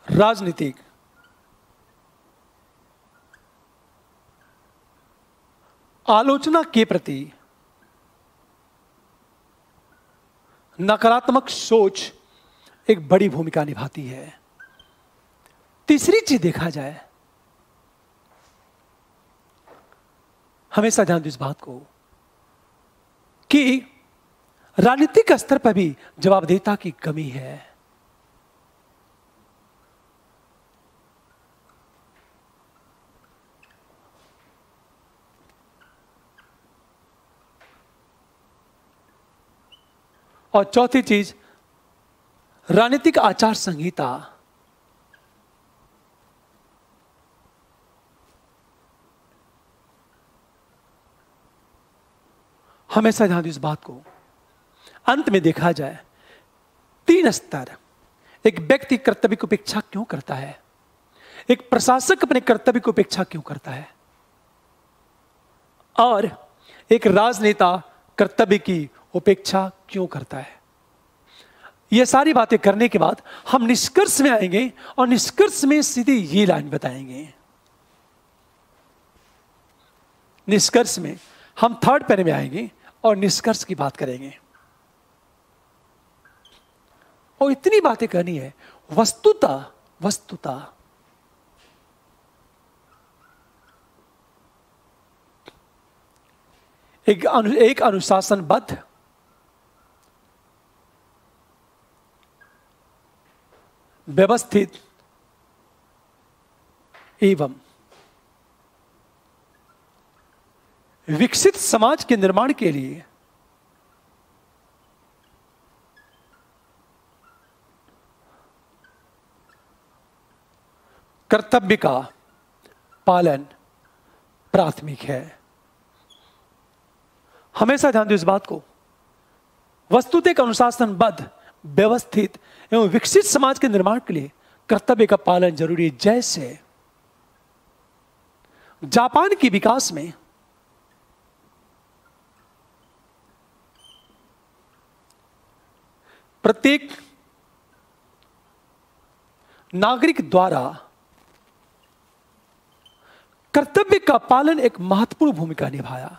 A: राजनीतिक आलोचना के प्रति नकारात्मक सोच एक बड़ी भूमिका निभाती है। तीसरी चीज देखा जाए, हमेशा ध्यान दो इस बात को कि राजनीतिक स्तर पर भी जवाबदेहिता की कमी है। और चौथी चीज, राजनीतिक आचार संहिता हमेशा ध्यान दो इस बात को। अंत में देखा जाए, तीन स्तर, एक व्यक्ति कर्तव्य की उपेक्षा क्यों करता है, एक प्रशासक अपने कर्तव्य की उपेक्षा क्यों करता है, और एक राजनेता कर्तव्य की उपेक्षा क्यों करता है। यह सारी बातें करने के बाद हम निष्कर्ष में आएंगे और निष्कर्ष में सीधे ये लाइन बताएंगे। निष्कर्ष में हम थर्ड पैरे में आएंगे और निष्कर्ष की बात करेंगे। और इतनी बातें करनी है। वस्तुतः वस्तुतः एक अनुशासनबद्ध, व्यवस्थित एवं विकसित समाज के निर्माण के लिए कर्तव्य का पालन प्राथमिक है। हमेशा ध्यान दो इस बात को। वस्तुतः एक अनुशासनबद्ध, व्यवस्थित एवं विकसित समाज के निर्माण के लिए कर्तव्य का पालन जरूरी है। जैसे जापान के विकास में प्रत्येक नागरिक द्वारा कर्तव्य का पालन एक महत्वपूर्ण भूमिका निभाया।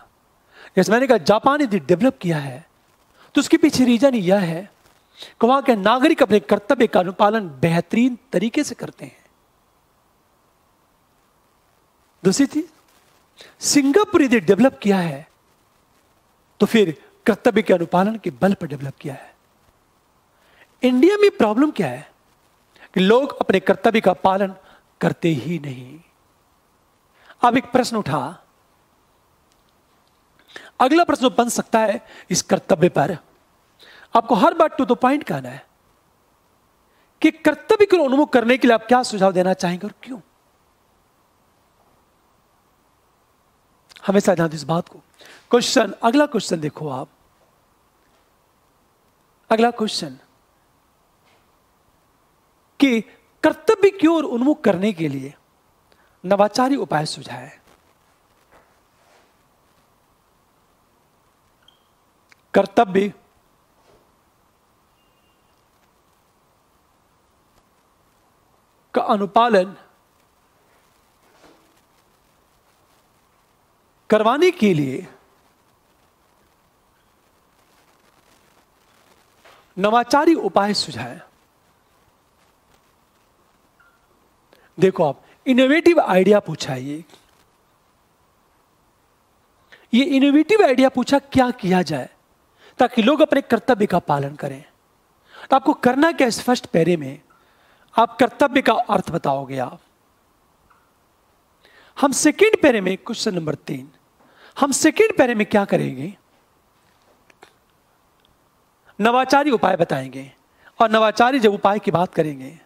A: जैसे मैंने कहा, जापान यदि डेवलप किया है तो उसके पीछे रीजन यह है कि वहां के नागरिक अपने कर्तव्य का अनुपालन बेहतरीन तरीके से करते हैं। दूसरी चीज, सिंगापुर यदि डेवलप किया है तो फिर कर्तव्य के अनुपालन के बल पर डेवलप किया है। इंडिया में प्रॉब्लम क्या है कि लोग अपने कर्तव्य का पालन करते ही नहीं। अब एक प्रश्न उठा, अगला प्रश्न बन सकता है इस कर्तव्य पर आपको हर बार टू द पॉइंट कहना है कि कर्तव्य को उन्मुख करने के लिए आप क्या सुझाव देना चाहेंगे और क्यों। हमेशा ध्यान दो इस बात को। क्वेश्चन, अगला क्वेश्चन देखो आप। अगला क्वेश्चन कि कर्तव्य की ओर उन्मुख करने के लिए नवाचारी उपाय सुझाए। कर्तव्य का अनुपालन करवाने के लिए नवाचारी उपाय सुझाए। देखो आप, इनोवेटिव आइडिया पूछा। ये इनोवेटिव आइडिया पूछा क्या किया जाए ताकि लोग अपने कर्तव्य का पालन करें। तो आपको करना क्या, इस फर्स्ट पैरे में आप कर्तव्य का अर्थ बताओगे। आप हम सेकेंड पैरे में, क्वेश्चन नंबर 3, हम सेकेंड पैरे में क्या करेंगे, नवाचारी उपाय बताएंगे। और नवाचारी जब उपाय की बात करेंगे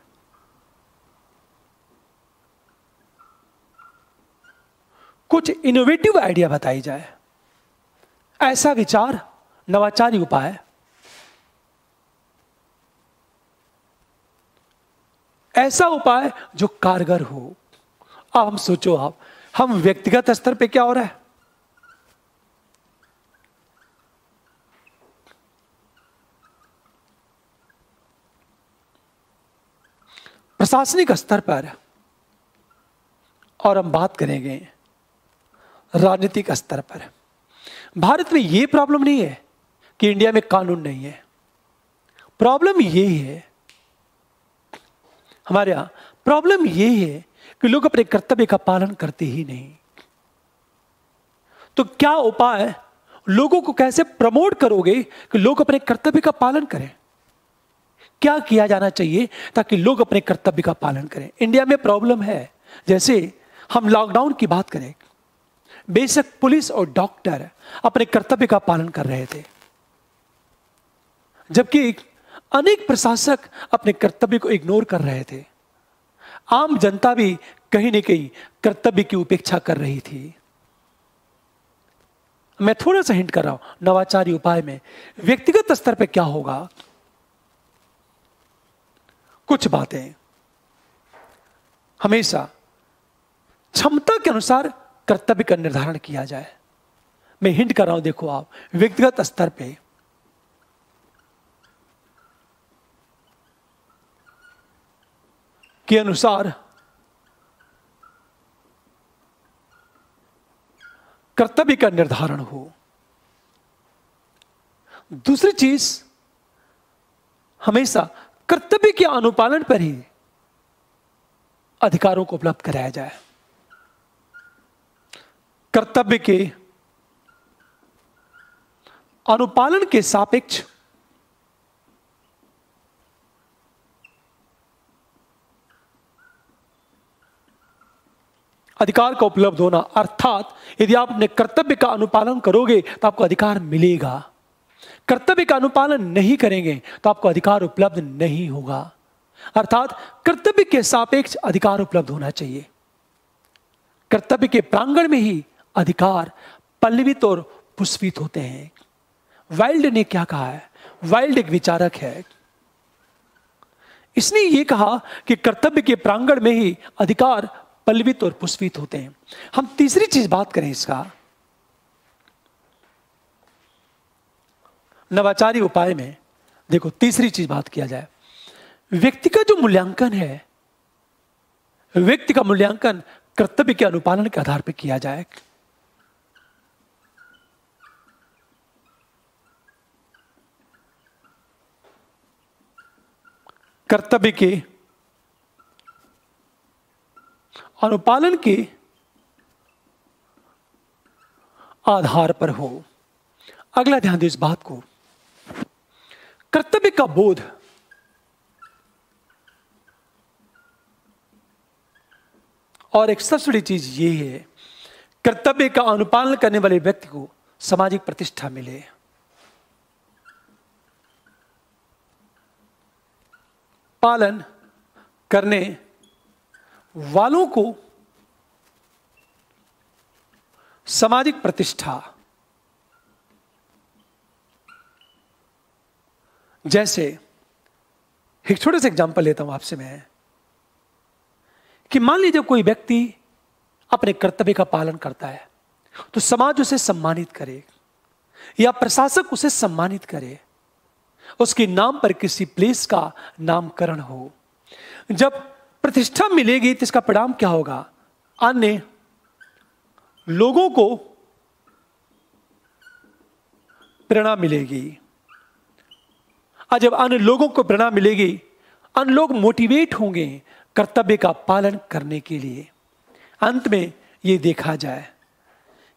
A: कुछ इनोवेटिव आइडिया बताई जाए, ऐसा विचार, नवाचारी उपाय, ऐसा उपाय जो कारगर हो। अब हम सोचो, आप हम व्यक्तिगत स्तर पे क्या हो रहा है, प्रशासनिक स्तर पर, और हम बात करेंगे राजनीतिक स्तर पर। भारत में यह प्रॉब्लम नहीं है कि इंडिया में कानून नहीं है। प्रॉब्लम यही है, हमारे यहां प्रॉब्लम यही है कि लोग अपने कर्तव्य का पालन करते ही नहीं। तो क्या उपाय, लोगों को कैसे प्रमोट करोगे कि लोग अपने कर्तव्य का पालन करें। क्या किया जाना चाहिए ताकि लोग अपने कर्तव्य का पालन करें। इंडिया में प्रॉब्लम है, जैसे हम लॉकडाउन की बात करें, बेशक पुलिस और डॉक्टर अपने कर्तव्य का पालन कर रहे थे, जबकि अनेक प्रशासक अपने कर्तव्य को इग्नोर कर रहे थे। आम जनता भी कहीं न कहीं कर्तव्य की उपेक्षा कर रही थी। मैं थोड़ा सा हिंट कर रहा हूं, नवाचारी उपाय में व्यक्तिगत स्तर पर क्या होगा। कुछ बातें हमेशा क्षमता के अनुसार कर्तव्य का निर्धारण किया जाए। मैं हिंट कर रहा हूं, देखो आप, व्यक्तिगत स्तर पे के अनुसार कर्तव्य का निर्धारण हो। दूसरी चीज, हमेशा कर्तव्य के अनुपालन पर ही अधिकारों को उपलब्ध कराया जाए। कर्तव्य के अनुपालन के सापेक्ष अधिकार का उपलब्ध होना, अर्थात यदि आप अपने कर्तव्य का अनुपालन करोगे तो आपको अधिकार मिलेगा, कर्तव्य का अनुपालन नहीं करेंगे तो आपको अधिकार उपलब्ध नहीं होगा। अर्थात कर्तव्य के सापेक्ष अधिकार उपलब्ध होना चाहिए। कर्तव्य के प्रांगण में ही अधिकार पल्लवित और पुष्पित होते हैं। वाइल्ड ने क्या कहा है? वाइल्ड एक विचारक है, इसने यह कहा कि कर्तव्य के प्रांगण में ही अधिकार पल्लवित और पुष्पित होते हैं। हम तीसरी चीज बात करें इसका, नवाचारी उपाय में देखो तीसरी चीज बात किया जाए, व्यक्ति का जो मूल्यांकन है, व्यक्ति का मूल्यांकन कर्तव्य के अनुपालन के आधार पर किया जाए। कर्तव्य के अनुपालन के आधार पर हो। अगला ध्यान दो इस बात को, कर्तव्य का बोध और एक सबसे बड़ी चीज ये है, कर्तव्य का अनुपालन करने वाले व्यक्ति को सामाजिक प्रतिष्ठा मिले। पालन करने वालों को सामाजिक प्रतिष्ठा, जैसे एक छोटे से एग्जांपल लेता हूं आपसे मैं, कि मान लीजिए कोई व्यक्ति अपने कर्तव्य का पालन करता है तो समाज उसे सम्मानित करे या प्रशासक उसे सम्मानित करे, उसके नाम पर किसी प्लेस का नामकरण हो। जब प्रतिष्ठा मिलेगी तो इसका परिणाम क्या होगा? अन्य लोगों को प्रेरणा मिलेगी, और जब अन्य लोगों को प्रेरणा मिलेगी, अन्य लोग मोटिवेट होंगे कर्तव्य का पालन करने के लिए। अंत में यह देखा जाए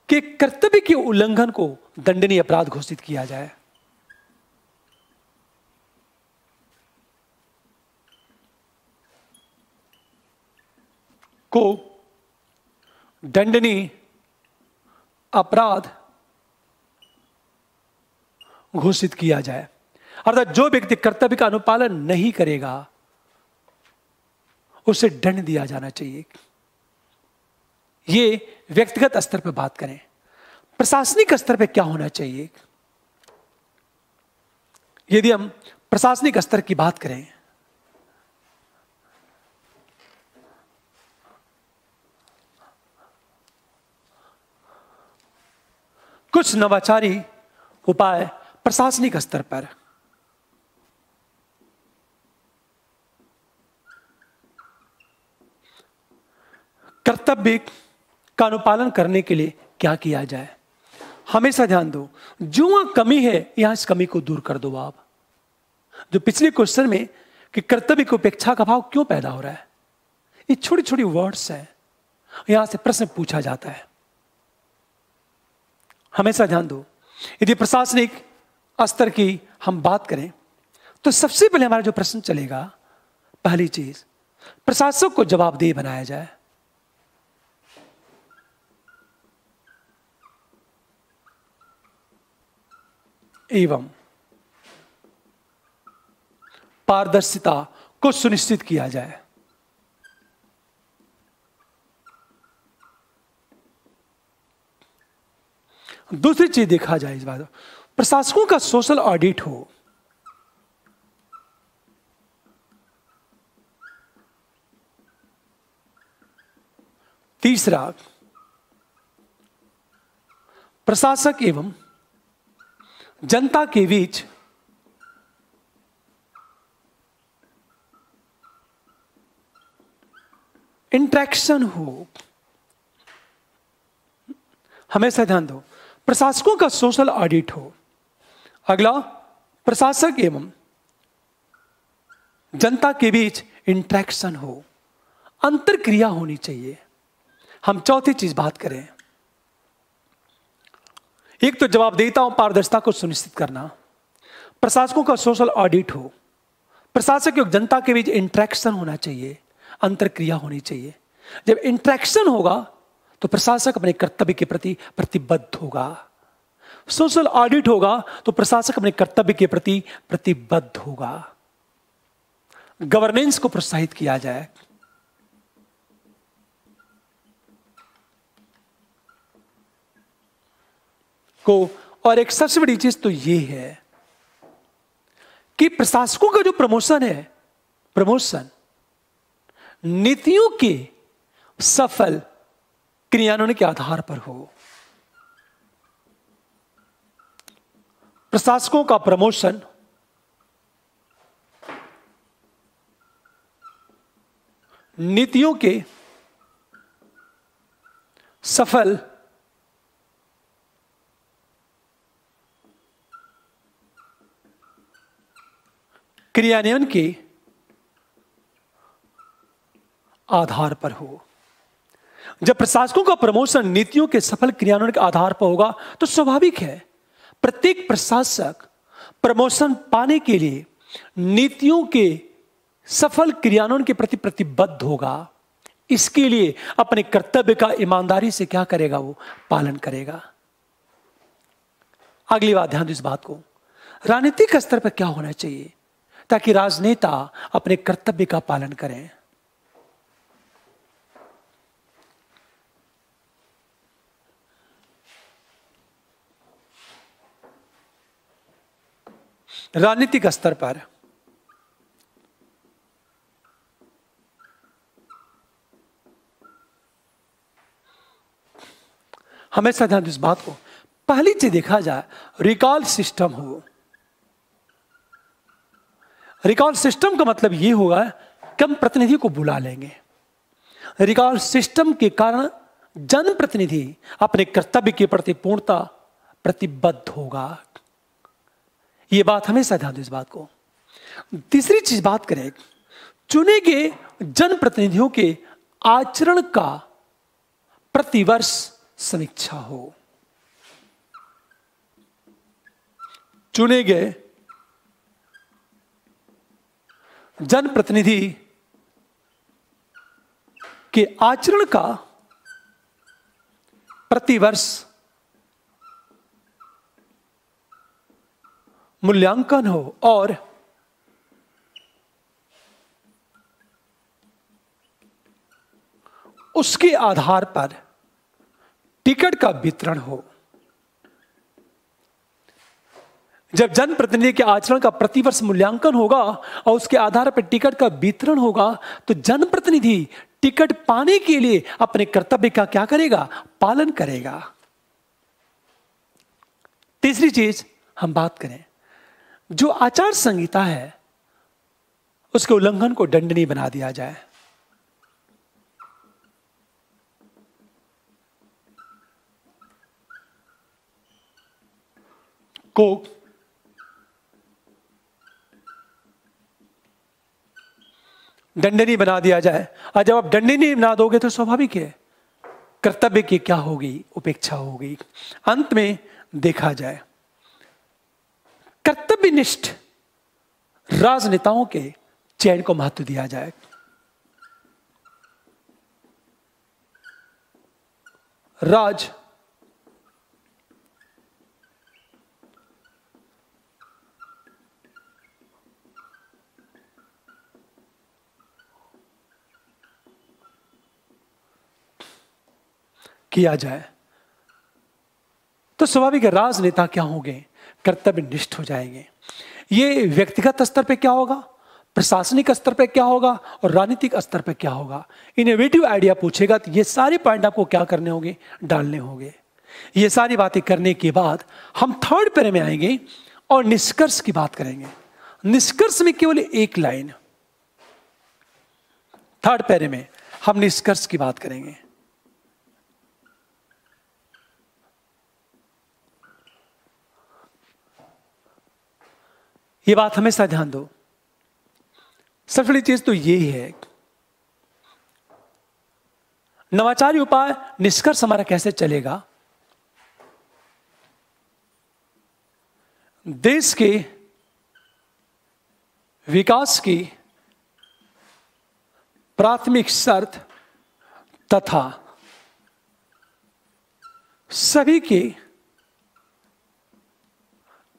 A: कि कर्तव्य के उल्लंघन को दंडनीय अपराध घोषित किया जाए। को दंडनीय अपराध घोषित किया जाए। अर्थात जो व्यक्ति कर्तव्य का अनुपालन नहीं करेगा उसे दंड दिया जाना चाहिए। ये व्यक्तिगत स्तर पर बात करें, प्रशासनिक स्तर पर क्या होना चाहिए? यदि हम प्रशासनिक स्तर की बात करें, कुछ नवाचारी उपाय प्रशासनिक स्तर पर, कर्तव्य का अनुपालन करने के लिए क्या किया जाए? हमेशा ध्यान दो, जो वहां कमी है यहां इस कमी को दूर कर दो। आप जो पिछले क्वेश्चन में कि कर्तव्य की उपेक्षा का भाव क्यों पैदा हो रहा है, ये छोटी छोटी वर्ड्स हैं, यहां से प्रश्न पूछा जाता है। हमेशा ध्यान दो, यदि प्रशासनिक स्तर की हम बात करें तो सबसे पहले हमारा जो प्रश्न चलेगा, पहली चीज प्रशासक को जवाबदेह बनाया जाए। एवं पारदर्शिता को सुनिश्चित किया जाए। दूसरी चीज देखा जाए इस बात, प्रशासकों का सोशल ऑडिट हो। तीसरा, प्रशासक एवं जनता के बीच इंटरेक्शन हो। हमेशा ध्यान दो, प्रशासकों का सोशल ऑडिट हो। अगला, प्रशासक एवं जनता के बीच इंटरेक्शन हो, अंतरक्रिया होनी चाहिए। हम चौथी चीज बात करें, एक तो जवाबदेहिता और पारदर्शिता को सुनिश्चित करना, प्रशासकों का सोशल ऑडिट हो, प्रशासक और जनता के बीच इंटरेक्शन होना चाहिए, अंतरक्रिया होनी चाहिए। जब इंटरेक्शन होगा तो प्रशासक अपने कर्तव्य के प्रति प्रतिबद्ध होगा, सोशल ऑडिट होगा तो प्रशासक अपने कर्तव्य के प्रति प्रतिबद्ध होगा। गवर्नेंस को प्रोत्साहित किया जाए। और एक सबसे बड़ी चीज तो ये है कि प्रशासकों का जो प्रमोशन है, प्रमोशन नीतियों के सफल क्रियान्वयन के आधार पर हो। प्रशासकों का प्रमोशन नीतियों के सफल क्रियान्वयन के आधार पर हो। जब प्रशासकों का प्रमोशन नीतियों के सफल क्रियान्वयन के आधार पर होगा तो स्वाभाविक है प्रत्येक प्रशासक प्रमोशन पाने के लिए नीतियों के सफल क्रियान्वयन के प्रति प्रतिबद्ध होगा। इसके लिए अपने कर्तव्य का ईमानदारी से क्या करेगा, वो पालन करेगा। अगली बात, ध्यान दो इस बात को, राजनीतिक स्तर पर क्या होना चाहिए ताकि राजनेता अपने कर्तव्य का पालन करें। राजनीतिक स्तर पर हमेशा ध्यान दो इस बात को, पहली चीज देखा जाए रिकॉल सिस्टम हो। रिकॉल सिस्टम का मतलब यह होगा कि हम प्रतिनिधि को बुला लेंगे। रिकॉल सिस्टम के कारण जनप्रतिनिधि अपने कर्तव्य के प्रति पूर्णता प्रतिबद्ध होगा। यह बात हमेशा ध्यान दो इस बात को। तीसरी चीज बात करें, चुने गए जनप्रतिनिधियों के आचरण का प्रतिवर्ष समीक्षा हो। चुने गए जनप्रतिनिधि के आचरण का प्रतिवर्ष मूल्यांकन हो और उसके आधार पर टिकट का वितरण हो। जब जनप्रतिनिधि के आचरण का प्रतिवर्ष मूल्यांकन होगा और उसके आधार पर टिकट का वितरण होगा तो जनप्रतिनिधि टिकट पाने के लिए अपने कर्तव्य का क्या करेगा, पालन करेगा। तीसरी चीज हम बात करें, जो आचार संहिता है उसके उल्लंघन को दंडनीय बना दिया जाए। को दंडनीय बना दिया जाए। और जब आप दंडनीय बना दोगे तो स्वाभाविक है कर्तव्य की क्या होगी, उपेक्षा होगी। अंत में देखा जाए कर्तव्यनिष्ठ राजनेताओं के चयन को महत्व दिया जाए। राज किया जाए तो स्वाभाविक है राजनेता क्या होंगे, कर्तव्यनिष्ठ हो जाएंगे। ये व्यक्तिगत स्तर पे क्या होगा, प्रशासनिक स्तर पे क्या होगा और राजनीतिक स्तर पे क्या होगा। इनोवेटिव आइडिया पूछेगा तो ये सारे पॉइंट आपको क्या करने होंगे, डालने होंगे। ये सारी बातें करने के बाद हम थर्ड पैरे में आएंगे और निष्कर्ष की बात करेंगे। निष्कर्ष में केवल एक लाइन, थर्ड पैरे में हम निष्कर्ष की बात करेंगे। ये बात हमेशा ध्यान दो, सबसे बड़ी चीज तो यही है, नवाचारी उपाय निष्कर्ष हमारा कैसे चलेगा? देश के विकास की प्राथमिक शर्त तथा सभी के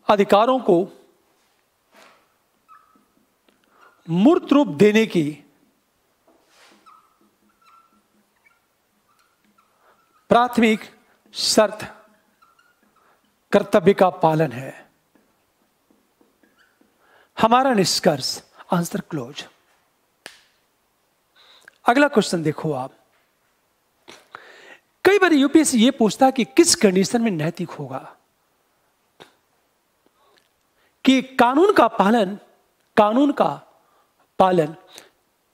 A: अधिकारों को मूर्त रूप देने की प्राथमिक शर्त कर्तव्य का पालन है। हमारा निष्कर्ष, आंसर क्लोज। अगला क्वेश्चन देखो आप। कई बार यूपीएससी ये पूछता है कि किस कंडीशन में नैतिक होगा, कि कानून का पालन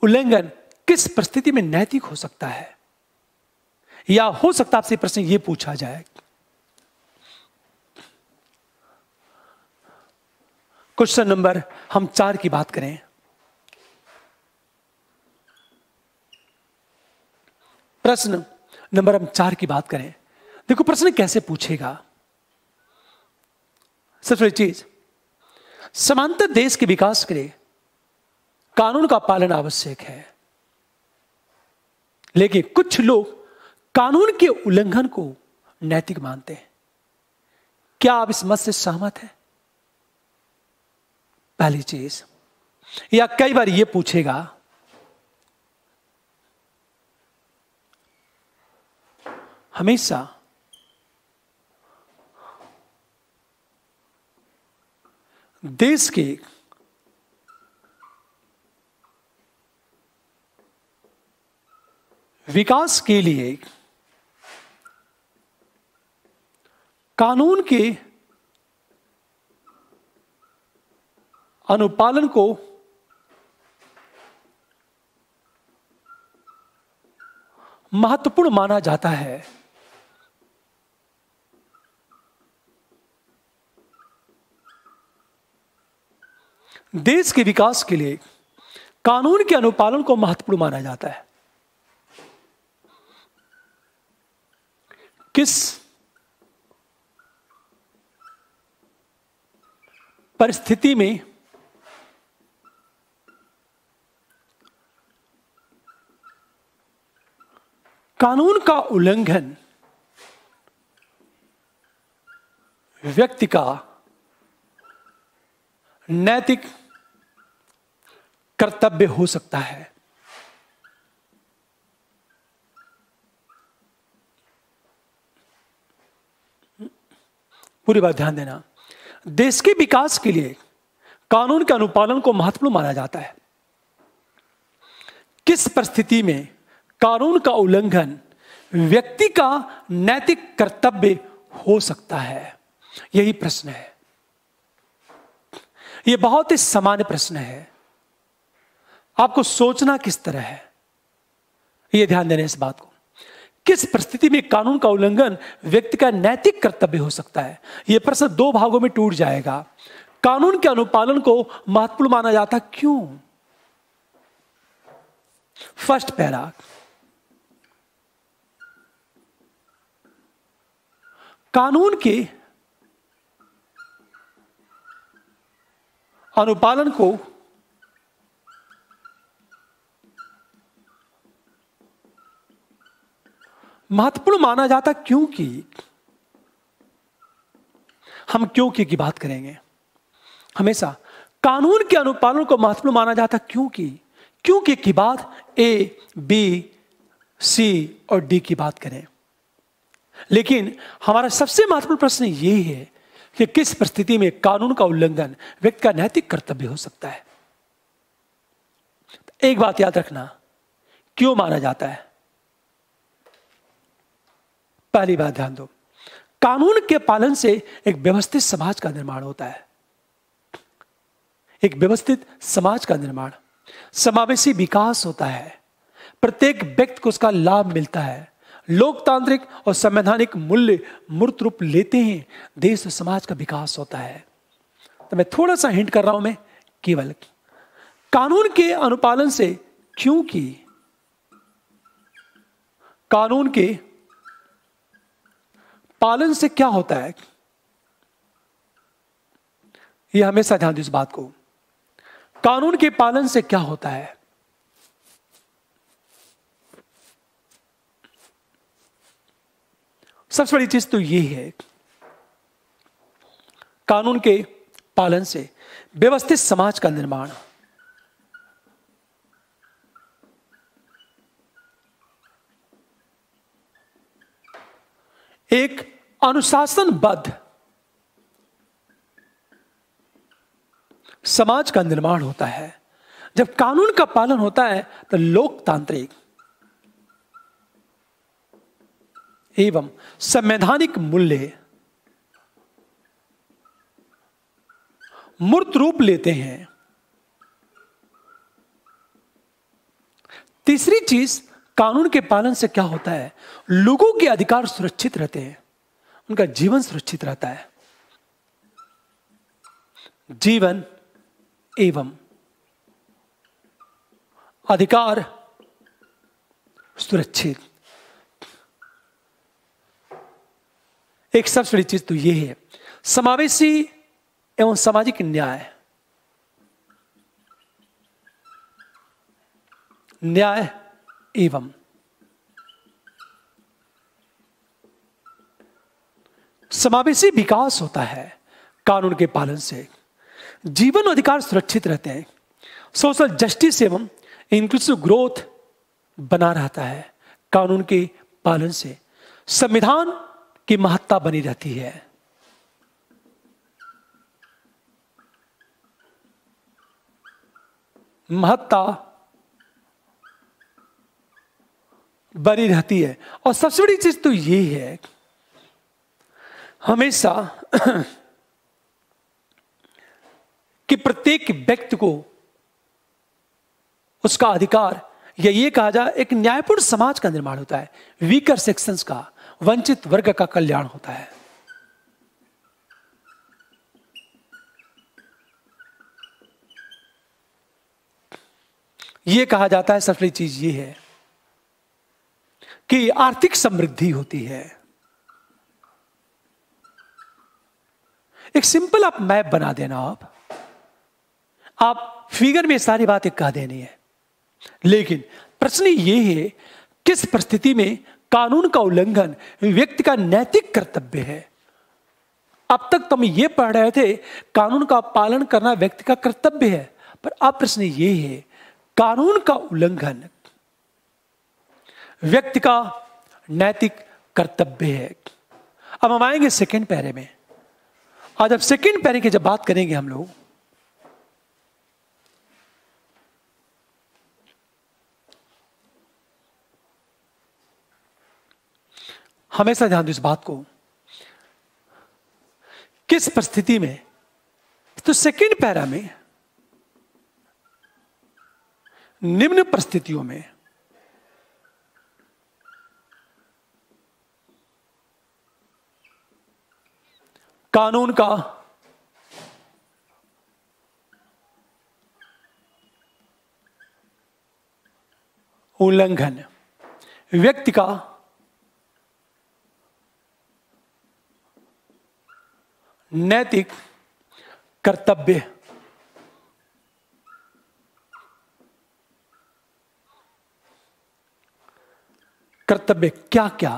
A: उल्लंघन किस परिस्थिति में नैतिक हो सकता है, या हो सकता है आपसे प्रश्न ये पूछा जाए। क्वेश्चन नंबर हम 4 की बात करें। प्रश्न नंबर हम 4 की बात करें। देखो प्रश्न कैसे पूछेगा। सबसे पहली चीज, समांतर देश के विकास के लिए कानून का पालन आवश्यक है, लेकिन कुछ लोग कानून के उल्लंघन को नैतिक मानते हैं। क्या आप इस मत से सहमत हैं? पहली चीज। या कई बार यह पूछेगा, हमेशा देश के विकास के लिए कानून के अनुपालन को महत्वपूर्ण माना जाता है। देश के विकास के लिए कानून के अनुपालन को महत्वपूर्ण माना जाता है। किस परिस्थिति में कानून का उल्लंघन व्यक्ति का नैतिक कर्तव्य हो सकता है? पूरी बात ध्यान देना। देश के विकास के लिए कानून के अनुपालन को महत्वपूर्ण माना जाता है। किस परिस्थिति में कानून का उल्लंघन व्यक्ति का नैतिक कर्तव्य हो सकता है? यही प्रश्न है। यह बहुत ही सामान्य प्रश्न है। आपको सोचना किस तरह है, यह ध्यान देना इस बात को। किस परिस्थिति में कानून का उल्लंघन व्यक्ति का नैतिक कर्तव्य हो सकता है? यह प्रश्न 2 भागों में टूट जाएगा। कानून के अनुपालन को महत्वपूर्ण माना जाता, क्यों? फर्स्ट पैरा, कानून के अनुपालन को महत्वपूर्ण माना जाता क्योंकि, हम क्योंकि की बात करेंगे। हमेशा कानून के अनुपालन को महत्वपूर्ण माना जाता क्योंकि की बात A, B, C और D की बात करें। लेकिन हमारा सबसे महत्वपूर्ण प्रश्न यही है कि किस परिस्थिति में कानून का उल्लंघन व्यक्ति का नैतिक कर्तव्य हो सकता है। एक बात याद रखना, क्यों माना जाता है। पहली बात ध्यान दो, कानून के पालन से एक व्यवस्थित समाज का निर्माण होता है। एक व्यवस्थित समाज का निर्माण, समावेशी विकास होता है। प्रत्येक व्यक्ति को उसका लाभ मिलता है। लोकतांत्रिक और संवैधानिक मूल्य मूर्त रूप लेते हैं, देश और समाज का विकास होता है। तो मैं थोड़ा सा हिंट कर रहा हूं, मैं केवल कानून के अनुपालन से क्योंकि कानून के पालन से क्या होता है, यह हमेशा ध्यान दो इस बात को। कानून के पालन से क्या होता है? सबसे बड़ी चीज तो यह है, कानून के पालन से व्यवस्थित समाज का निर्माण। एक अनुशासनबद्ध समाज का निर्माण होता है। जब कानून का पालन होता है तो लोकतांत्रिक एवं संवैधानिक मूल्य मूर्त रूप लेते हैं। तीसरी चीज, कानून के पालन से क्या होता है, लोगों के अधिकार सुरक्षित रहते हैं, उनका जीवन सुरक्षित रहता है। जीवन एवं अधिकार सुरक्षित। एक सबसे बड़ी चीज तो यह है, समावेशी एवं सामाजिक न्याय। न्याय एवं समावेशी विकास होता है कानून के पालन से। जीवन अधिकार सुरक्षित रहते हैं। सोशल जस्टिस एवं इंक्लूसिव ग्रोथ बना रहता है कानून के पालन से। संविधान की महत्ता बनी रहती है। महत्ता बनी रहती है। और सबसे बड़ी चीज तो ये है, हमेशा कि प्रत्येक व्यक्ति को उसका अधिकार, या ये कहा जाए एक न्यायपूर्ण समाज का निर्माण होता है। वीकर सेक्शंस का, वंचित वर्ग का कल्याण होता है। यह कहा जाता है, सबसे बड़ी चीज ये है कि आर्थिक समृद्धि होती है। एक सिंपल आप मैप बना देना, आप फिगर में सारी बातें कह देनी है। लेकिन प्रश्न ये है, किस परिस्थिति में कानून का उल्लंघन व्यक्ति का नैतिक कर्तव्य है। अब तक तो हम ये पढ़ रहे थे कानून का पालन करना व्यक्ति का कर्तव्य है, पर अब प्रश्न ये है, कानून का उल्लंघन व्यक्ति का नैतिक कर्तव्य है। अब हम आएंगे सेकंड पैरे में। आज अब सेकंड पैरे की जब बात करेंगे हम लोग, हमेशा ध्यान दो इस बात को, किस परिस्थिति में। तो सेकंड पैरा में निम्न परिस्थितियों में कानून का उल्लंघन व्यक्ति का नैतिक कर्तव्य। कर्तव्य क्या क्या,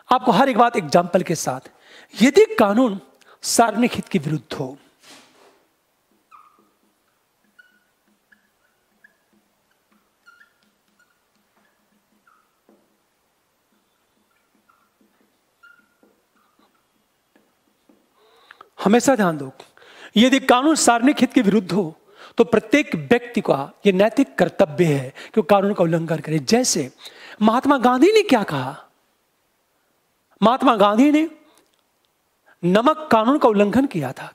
A: आपको हर एक बात एग्जाम्पल के साथ। यदि कानून सार्वजनिक हित के विरुद्ध हो, हमेशा ध्यान दो, यदि कानून सार्वजनिक हित के विरुद्ध हो तो प्रत्येक व्यक्ति का यह नैतिक कर्तव्य है कि वो कानून का उल्लंघन करे। जैसे महात्मा गांधी ने क्या कहा, महात्मा गांधी ने नमक कानून का उल्लंघन किया था।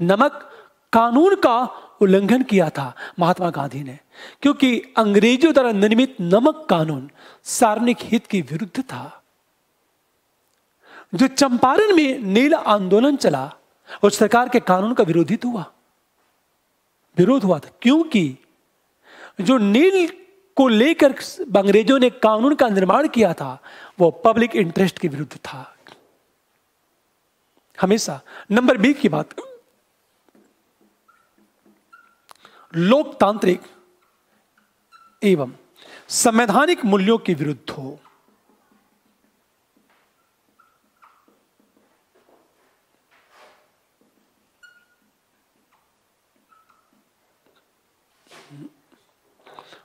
A: नमक कानून का उल्लंघन किया था महात्मा गांधी ने, क्योंकि अंग्रेजों द्वारा निर्मित नमक कानून सार्वजनिक हित के विरुद्ध था। जो चंपारण में नील आंदोलन चला, उस सरकार के कानून का विरोधित हुआ। विरोध हुआ था, क्योंकि जो नील को लेकर अंग्रेजों ने कानून का निर्माण किया था वो पब्लिक इंटरेस्ट के विरुद्ध था हमेशा। नंबर बी की बात, लोकतांत्रिक एवं संवैधानिक मूल्यों के विरुद्ध हो।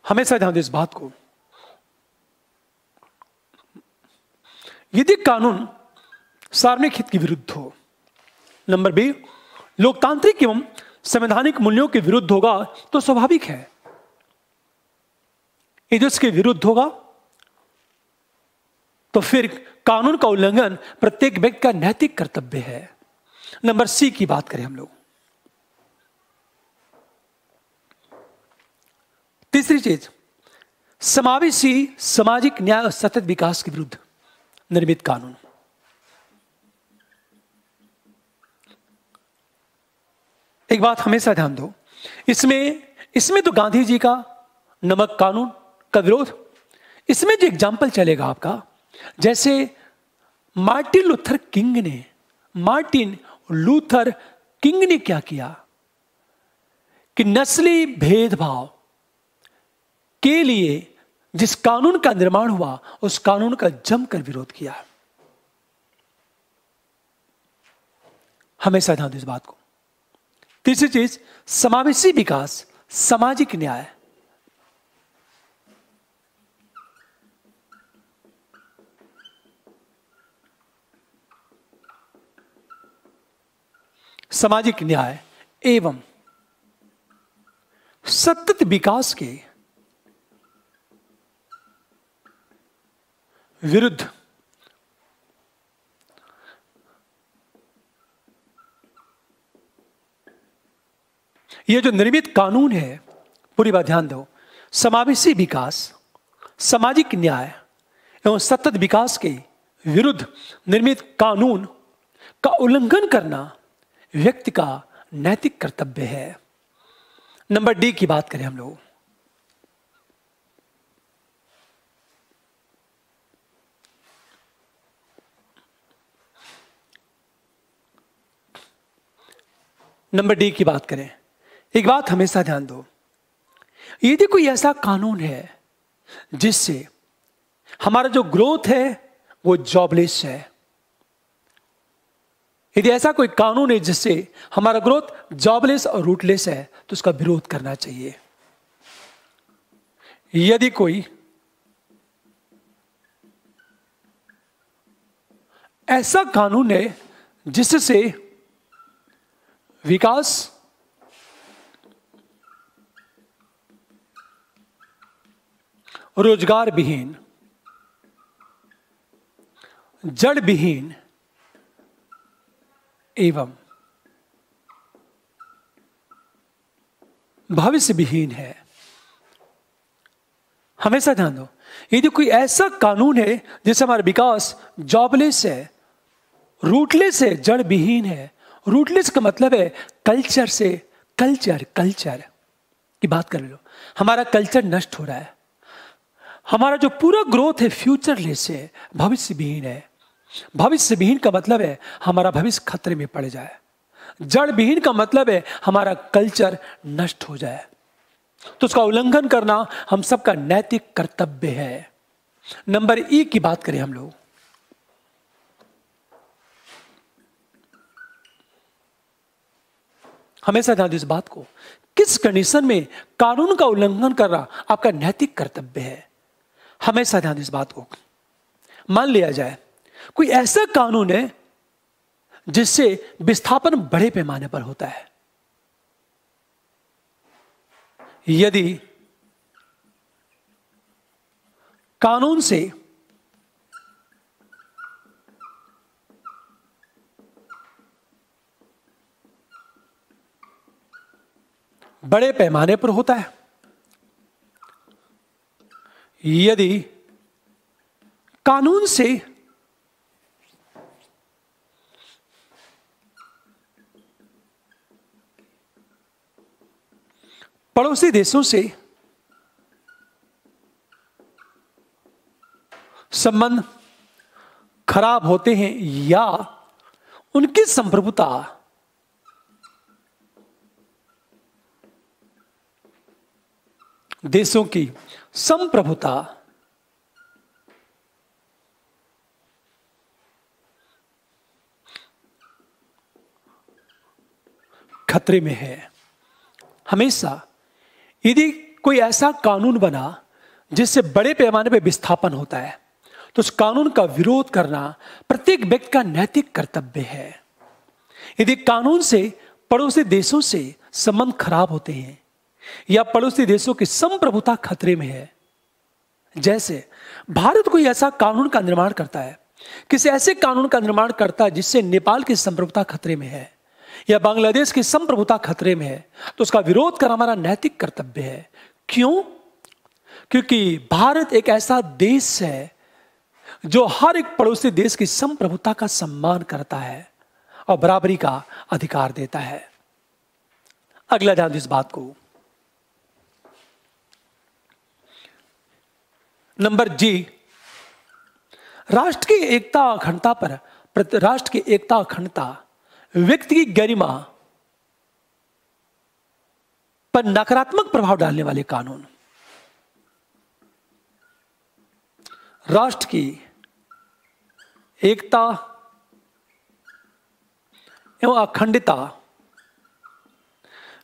A: हमेशा ध्यान दें इस बात को। यदि कानून सार्वजनिक हित के विरुद्ध हो, नंबर बी लोकतांत्रिक एवं संवैधानिक मूल्यों के विरुद्ध होगा, तो स्वाभाविक है यदि उसके विरुद्ध होगा तो फिर कानून का उल्लंघन प्रत्येक व्यक्ति का नैतिक कर्तव्य है। नंबर सी की बात करें हम लोग, तीसरी चीज, समावेशी सामाजिक न्याय और सतत विकास के विरुद्ध निर्मित कानून। एक बात हमेशा ध्यान दो, इसमें तो गांधी जी का नमक कानून का विरोध, इसमें जो एग्जाम्पल चलेगा आपका, जैसे मार्टिन लूथर किंग ने क्या किया कि नस्ली भेदभाव के लिए जिस कानून का निर्माण हुआ उस कानून का जमकर विरोध किया। हमेशा ध्यान दो इस बात को। तीसरी चीज, समावेशी विकास, सामाजिक न्याय। सामाजिक न्याय एवं सतत विकास के विरुद्ध यह जो निर्मित कानून है, पूरी बात ध्यान दो, समावेशी विकास, सामाजिक न्याय एवं सतत विकास के विरुद्ध निर्मित कानून का उल्लंघन करना व्यक्ति का नैतिक कर्तव्य है। नंबर डी की बात करें हम लोग, नंबर डी की बात करें, एक बात हमेशा ध्यान दो, यदि कोई ऐसा कानून है जिससे हमारा जो ग्रोथ है वो जॉबलेस है, यदि ऐसा कोई कानून है जिससे हमारा ग्रोथ जॉबलेस और रूटलेस है, तो उसका विरोध करना चाहिए। यदि कोई ऐसा कानून है जिससे विकास रोजगार विहीन, जड़ विहीन एवं भविष्य विहीन है, हमेशा ध्यान दो, यदि कोई ऐसा कानून है जिससे हमारा विकास जॉबलेस है, रूटलेस है, जड़ विहीन है। रूटलेस का मतलब है कल्चर से, कल्चर की बात कर लो, हमारा कल्चर नष्ट हो रहा है, हमारा जो पूरा ग्रोथ है फ्यूचरलेस है, भविष्य विहीन है। भविष्य विहीन का मतलब है हमारा भविष्य खतरे में पड़ जाए। जड़ विहीन का मतलब है हमारा कल्चर नष्ट हो जाए। तो उसका उल्लंघन करना हम सबका नैतिक कर्तव्य है। नंबर ई की बात करें हम लोग, हमेशा ध्यान दो इस बात को, किस कंडीशन में कानून का उल्लंघन करना आपका नैतिक कर्तव्य है। हमेशा ध्यान दो इस बात को। मान लिया जाए कोई ऐसा कानून है जिससे विस्थापन बड़े पैमाने पर होता है, यदि कानून से बड़े पैमाने पर होता है, यदि कानून से पड़ोसी देशों से संबंध खराब होते हैं या उनकी संप्रभुता देशों की संप्रभुता खतरे में है। हमेशा यदि कोई ऐसा कानून बना जिससे बड़े पैमाने पर विस्थापन होता है तो उस कानून का विरोध करना प्रत्येक व्यक्ति का नैतिक कर्तव्य है। यदि कानून से पड़ोसी देशों से संबंध खराब होते हैं या पड़ोसी देशों की संप्रभुता खतरे में है, जैसे भारत कोई ऐसा कानून का निर्माण करता है, किसी ऐसे कानून का निर्माण करता है जिससे नेपाल की संप्रभुता खतरे में है या बांग्लादेश की संप्रभुता खतरे में है, तो उसका विरोध करना हमारा नैतिक कर्तव्य है। क्यों? क्योंकि भारत एक ऐसा देश है जो हर एक पड़ोसी देश की संप्रभुता का सम्मान करता है और बराबरी का अधिकार देता है। अगला ध्यान दो इस बात को। नंबर जी, राष्ट्र की एकता अखंडता पर राष्ट्र की एकता अखंडता व्यक्ति की गरिमा पर नकारात्मक प्रभाव डालने वाले कानून, राष्ट्र की एकता एवं अखंडता,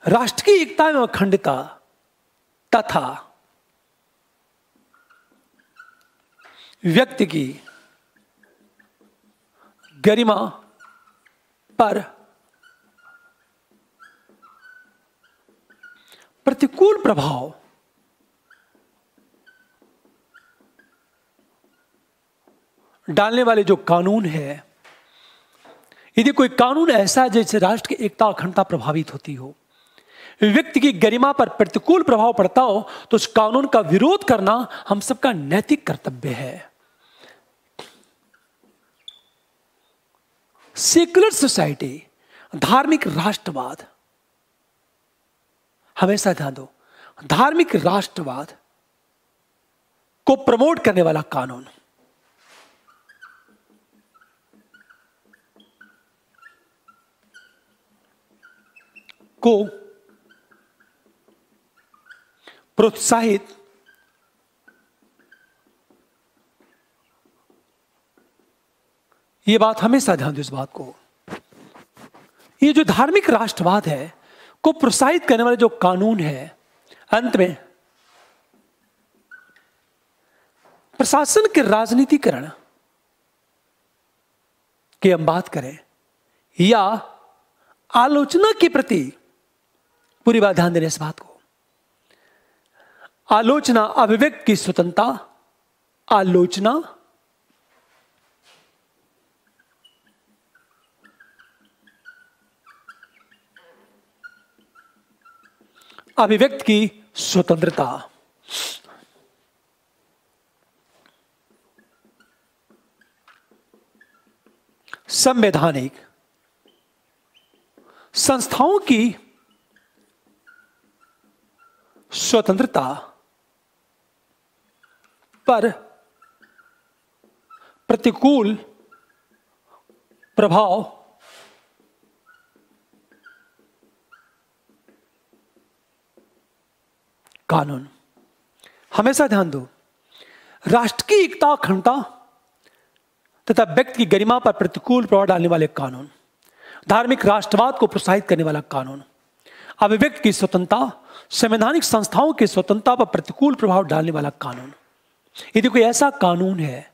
A: राष्ट्र की एकता एवं अखंडता तथा व्यक्ति की गरिमा पर प्रतिकूल प्रभाव डालने वाले जो कानून है, यदि कोई कानून ऐसा है जिससे राष्ट्र की एकता अखंडता प्रभावित होती हो, व्यक्ति की गरिमा पर प्रतिकूल प्रभाव पड़ता हो, तो उस कानून का विरोध करना हम सबका नैतिक कर्तव्य है। सेक्युलर सोसाइटी, धार्मिक राष्ट्रवाद, हमेशा ध्यान दो, धार्मिक राष्ट्रवाद को प्रमोट करने वाला कानून, को प्रोत्साहित ये बात हमेशा ध्यान दो इस बात को, ये जो धार्मिक राष्ट्रवाद है को प्रोत्साहित करने वाले जो कानून है, अंत में प्रशासन के राजनीतिकरण की हम बात करें या आलोचना के प्रति, पूरी बात ध्यान देने इस बात को, आलोचना अभिव्यक्ति की स्वतंत्रता, आलोचना अभिव्यक्ति की स्वतंत्रता, संवैधानिक संस्थाओं की स्वतंत्रता पर प्रतिकूल प्रभाव कानून, हमेशा ध्यान दो, राष्ट्र की एकता अखंडता तथा व्यक्ति की गरिमा पर प्रतिकूल प्रभाव डालने वाले कानून, धार्मिक राष्ट्रवाद को प्रोत्साहित करने वाला कानून, अभिव्यक्ति की स्वतंत्रता, संवैधानिक संस्थाओं की स्वतंत्रता पर प्रतिकूल प्रभाव डालने वाला कानून। यदि कोई ऐसा कानून है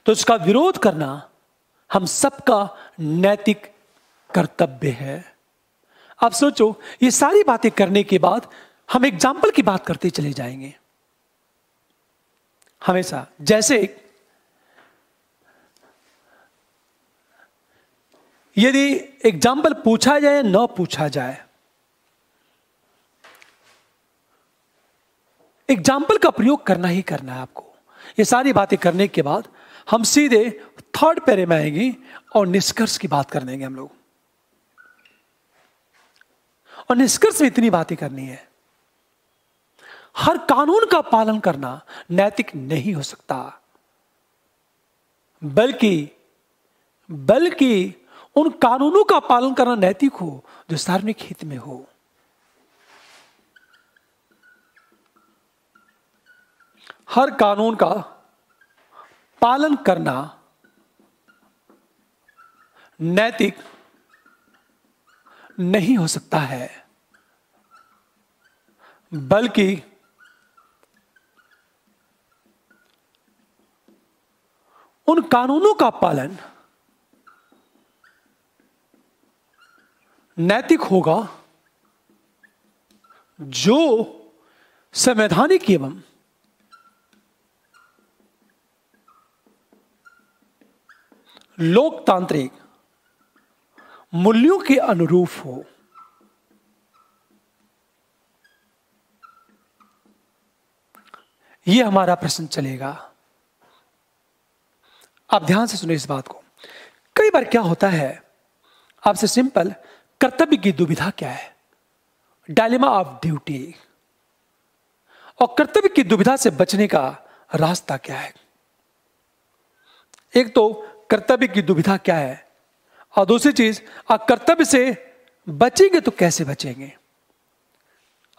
A: तो उसका विरोध करना हम सबका नैतिक कर्तव्य है। अब सोचो, ये सारी बातें करने के बाद हम एग्जाम्पल की बात करते चले जाएंगे। हमेशा जैसे यदि एग्जाम्पल पूछा जाए न पूछा जाए, एग्जाम्पल का प्रयोग करना ही करना है आपको। ये सारी बातें करने के बाद हम सीधे थर्ड पैरे में आएंगे और निष्कर्ष की बात करने हम लोग। और निष्कर्ष में इतनी बातें करनी है हर कानून का पालन करना नैतिक नहीं हो सकता, बल्कि उन कानूनों का पालन करना नैतिक हो जो सार्वजनिक हित में हो। हर कानून का पालन करना नैतिक नहीं हो सकता है, बल्कि उन कानूनों का पालन नैतिक होगा जो संवैधानिक एवं लोकतांत्रिक मूल्यों के अनुरूप हो। यह हमारा प्रश्न चलेगा। आप ध्यान से सुनिए इस बात को। कई बार क्या होता है, आपसे सिंपल कर्तव्य की दुविधा क्या है, डायलेमा ऑफ ड्यूटी, और कर्तव्य की दुविधा से बचने का रास्ता क्या है। एक तो कर्तव्य की दुविधा क्या है, और दूसरी चीज आप कर्तव्य से बचेंगे तो कैसे बचेंगे।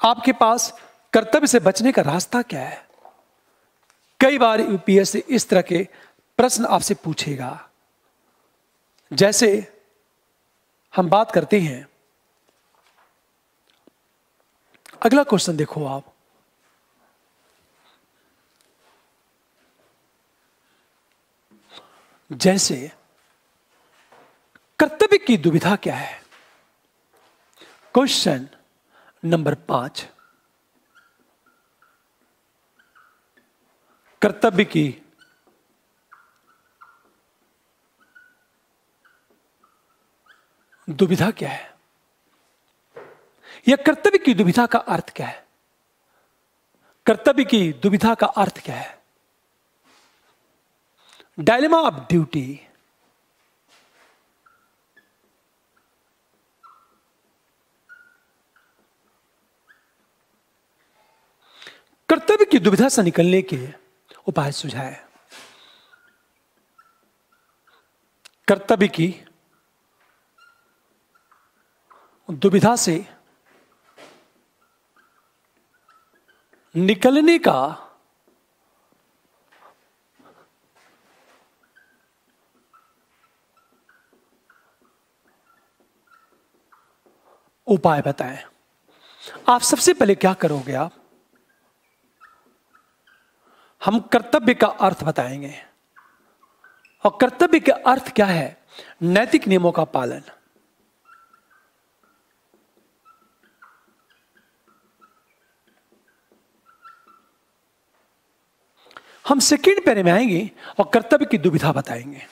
A: आपके पास कर्तव्य से बचने का रास्ता क्या है। कई बार यूपीएससी इस तरह के प्रश्न आपसे पूछेगा। जैसे हम बात करते हैं, अगला क्वेश्चन देखो आप, जैसे कर्तव्य की दुविधा क्या है। क्वेश्चन नंबर 5, कर्तव्य की दुविधा क्या है, यह कर्तव्य की दुविधा का अर्थ क्या है। कर्तव्य की दुविधा का अर्थ क्या है। डायलेमा ऑफ ड्यूटी, कर्तव्य की दुविधा से निकलने के उपाय सुझाए। कर्तव्य की दुविधा से निकलने का उपाय बताएं। आप सबसे पहले क्या करोगे, हम कर्तव्य का अर्थ बताएंगे, और कर्तव्य का अर्थ क्या है, नैतिक नियमों का पालन। हम सेकेंड पैरे में आएंगे और कर्तव्य की दुविधा बताएंगे।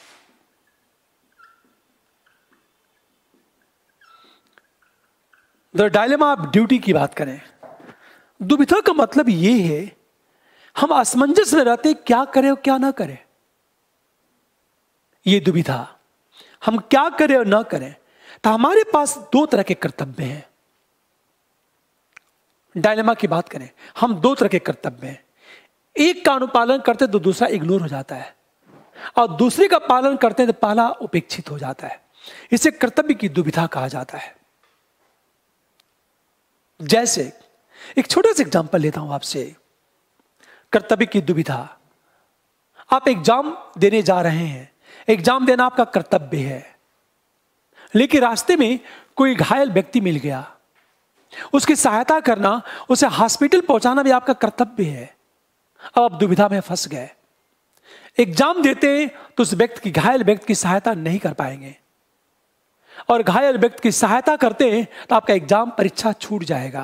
A: द डायलेमा ऑफ ड्यूटी की बात करें, दुविधा का मतलब यह है हम असमंजस में रहते, क्या करें और क्या ना करें। यह दुविधा, हम क्या करें और ना करें। तो हमारे पास दो तरह के कर्तव्य हैं। डायलेमा की बात करें, हम दो तरह के कर्तव्य हैं। एक का अनुपालन करते तो दूसरा इग्नोर हो जाता है, और दूसरे का पालन करते हैं तो पहला उपेक्षित हो जाता है। इसे कर्तव्य की दुविधा कहा जाता है। जैसे एक छोटा सा एग्जांपल लेता हूं आपसे, कर्तव्य की दुविधा। आप एग्जाम देने जा रहे हैं, एग्जाम देना आपका कर्तव्य है, लेकिन रास्ते में कोई घायल व्यक्ति मिल गया, उसकी सहायता करना, उसे हॉस्पिटल पहुंचाना भी आपका कर्तव्य है। अब आप दुविधा में फंस गए। एग्जाम देते तो उस व्यक्ति की, घायल व्यक्ति की सहायता नहीं कर पाएंगे, और घायल व्यक्ति की सहायता करते हैं तो आपका एग्जाम परीक्षा छूट जाएगा।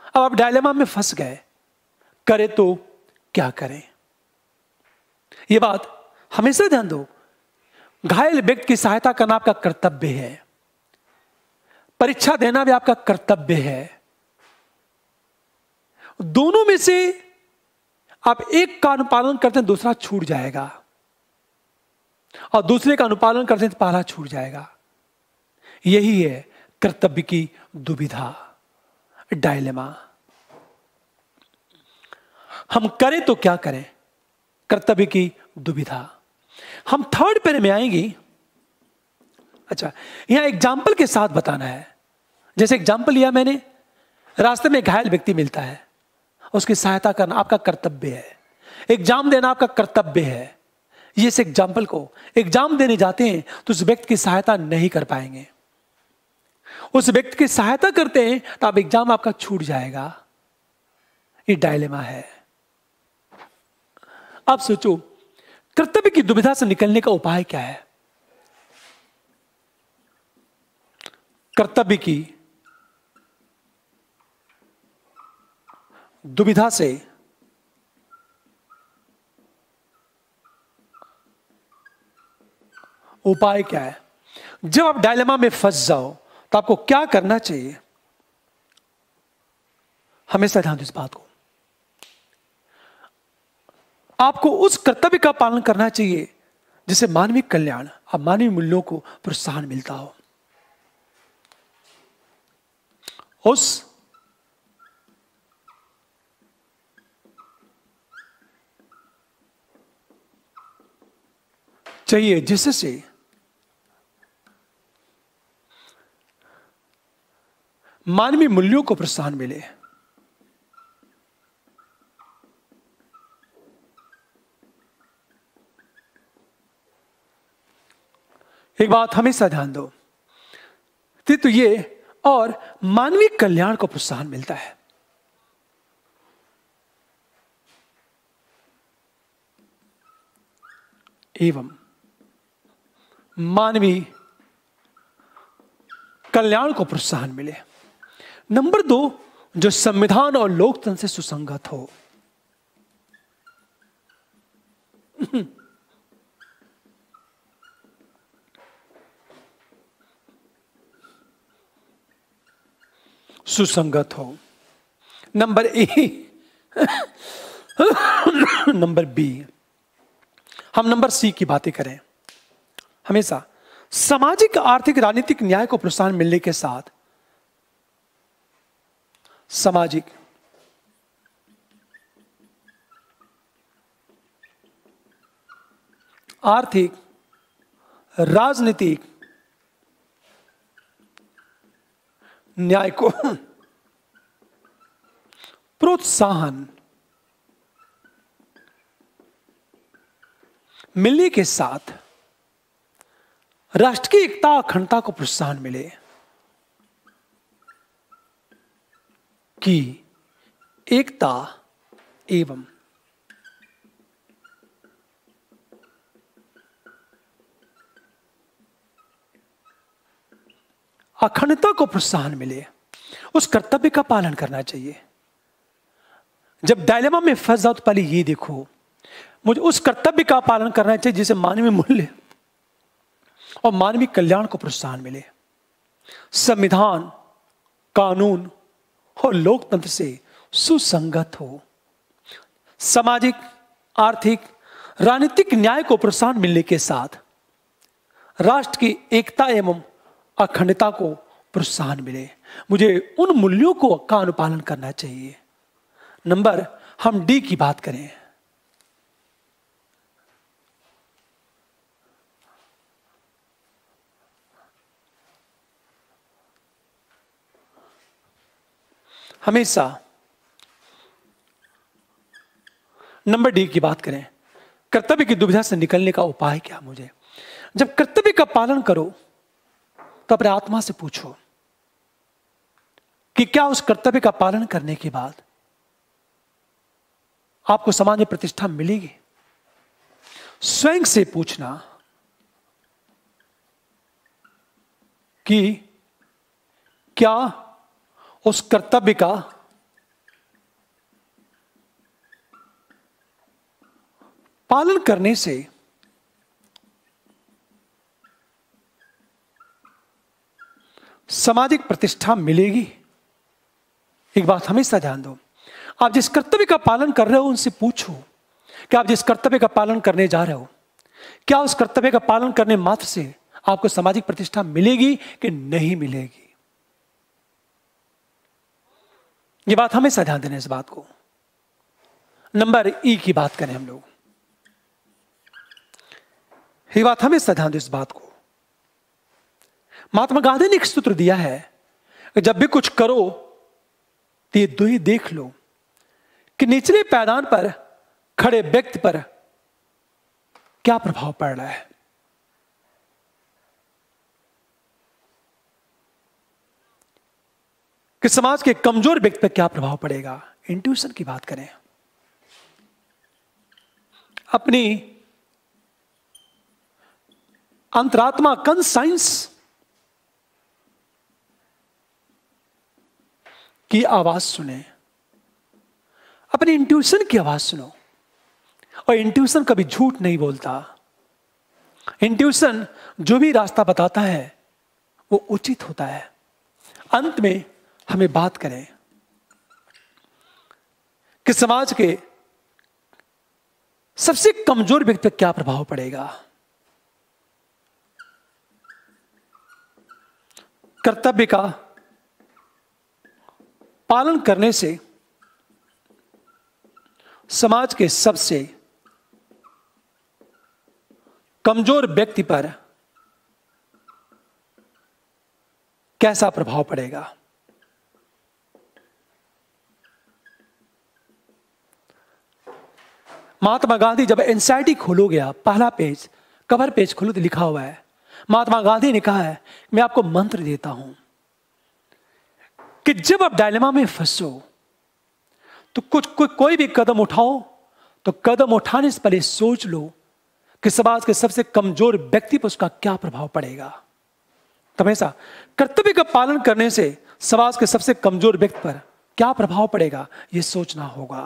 A: अब आप डायलेमा में फंस गए, करें तो क्या करें। यह बात हमेशा ध्यान दो, घायल व्यक्ति की सहायता करना आपका कर्तव्य है, परीक्षा देना भी आपका कर्तव्य है। दोनों में से आप एक का अनुपालन करते हैं, दूसरा छूट जाएगा, और दूसरे का अनुपालन करते हैं तो पहला छूट जाएगा। यही है कर्तव्य की दुविधा, डायलेमा। हम करें तो क्या करें, कर्तव्य की दुविधा। हम थर्ड पैरे में आएंगे। अच्छा, यहां एग्जाम्पल के साथ बताना है। जैसे एग्जाम्पल लिया मैंने, रास्ते में घायल व्यक्ति मिलता है, उसकी सहायता करना आपका कर्तव्य है। एग्जाम देना आपका कर्तव्य है। ये इस एग्जाम्पल को एग्जाम देने जाते हैं तो उस व्यक्ति की सहायता नहीं कर पाएंगे। उस व्यक्ति की सहायता करते हैं तो आप एग्जाम आपका छूट जाएगा। ये डायलेमा है। आप सोचो, कर्तव्य की दुविधा से निकलने का उपाय क्या है? कर्तव्य की दुविधा से उपाय क्या है? जब आप डायलेमा में फंस जाओ तो आपको क्या करना चाहिए? हमेशा ध्यान दो इस बात को। आपको उस कर्तव्य का पालन करना चाहिए जिससे मानवीय कल्याण और मानवीय मूल्यों को प्रोत्साहन मिलता हो। उस चाहिए जिससे मानवीय मूल्यों को प्रोत्साहन मिले। एक बात हमेशा ध्यान दो, तो ये और मानवीय कल्याण को प्रोत्साहन मिलता है। एवं मानवीय कल्याण को प्रोत्साहन मिले। नंबर 2, जो संविधान और लोकतंत्र से सुसंगत हो। सुसंगत हो। Number A. Number B. हम नंबर सी की बातें करें। हमेशा सामाजिक, आर्थिक, राजनीतिक न्याय को प्रोत्साहन मिलने के साथ सामाजिक, आर्थिक, राजनीतिक न्याय को प्रोत्साहन मिलने के साथ राष्ट्र की एकता, अखंडता को प्रोत्साहन मिले कि एकता एवं अखंडता को प्रोत्साहन मिले। उस कर्तव्य का पालन करना चाहिए। जब डायलेमा में फंस जाओ तो पहले ये देखो, मुझे उस कर्तव्य का पालन करना चाहिए जिसे मानवीय मूल्य और मानवीय कल्याण को प्रोत्साहन मिले। संविधान, कानून और लोकतंत्र से सुसंगत हो। सामाजिक, आर्थिक, राजनीतिक न्याय को प्रोत्साहन मिलने के साथ राष्ट्र की एकता एवं अखंडता को प्रोत्साहन मिले। मुझे उन मूल्यों को का अनुपालन करना चाहिए। नंबर, हम डी की बात करें। हमेशा नंबर डी की बात करें, कर्तव्य की दुविधा से निकलने का उपाय क्या? मुझे जब कर्तव्य का पालन करो तो अपने आत्मा से पूछो कि क्या उस कर्तव्य का पालन करने के बाद आपको समाज में प्रतिष्ठा मिलेगी? स्वयं से पूछना कि क्या उस कर्तव्य का पालन करने से सामाजिक प्रतिष्ठा मिलेगी? एक बात हमेशा ध्यान दो, आप जिस कर्तव्य का पालन कर रहे हो उनसे पूछो कि आप जिस कर्तव्य का पालन करने जा रहे हो, क्या उस कर्तव्य का पालन करने मात्र से आपको सामाजिक प्रतिष्ठा मिलेगी कि नहीं मिलेगी? ये बात हमेशा ध्यान देना इस बात को। नंबर ई की बात करें हम लोग, ये बात हमेशा ध्यान दो इस बात को। महात्मा गांधी ने एक सूत्र दिया है कि जब भी कुछ करो तो ये दो ही देख लो कि निचले पायदान पर खड़े व्यक्ति पर क्या प्रभाव पड़ रहा है। कि समाज के कमजोर व्यक्ति पर क्या प्रभाव पड़ेगा। इंट्यूशन की बात करें, अपनी अंतरात्मा कंसाइंस की आवाज सुने, अपनी इंट्यूशन की आवाज सुनो। और इंट्यूशन कभी झूठ नहीं बोलता। इंट्यूशन जो भी रास्ता बताता है वो उचित होता है। अंत में हमें बात करें कि समाज के सबसे कमजोर व्यक्ति पर क्या प्रभाव पड़ेगा। कर्तव्य का पालन करने से समाज के सबसे कमजोर व्यक्ति पर कैसा प्रभाव पड़ेगा। महात्मा गांधी जब एनसीईआरटी खोलोगे आप, पहला पेज, कवर पेज खोलो तो लिखा हुआ है, महात्मा गांधी ने कहा है मैं आपको मंत्र देता हूं कि जब आप डायलेमा में फंसो तो कोई भी कदम उठाओ तो कदम उठाने से पहले सोच लो कि समाज के सबसे कमजोर व्यक्ति पर उसका क्या प्रभाव पड़ेगा। तो हमेशा कर्तव्य का पालन करने से समाज के सबसे कमजोर व्यक्ति पर क्या प्रभाव पड़ेगा यह सोचना होगा।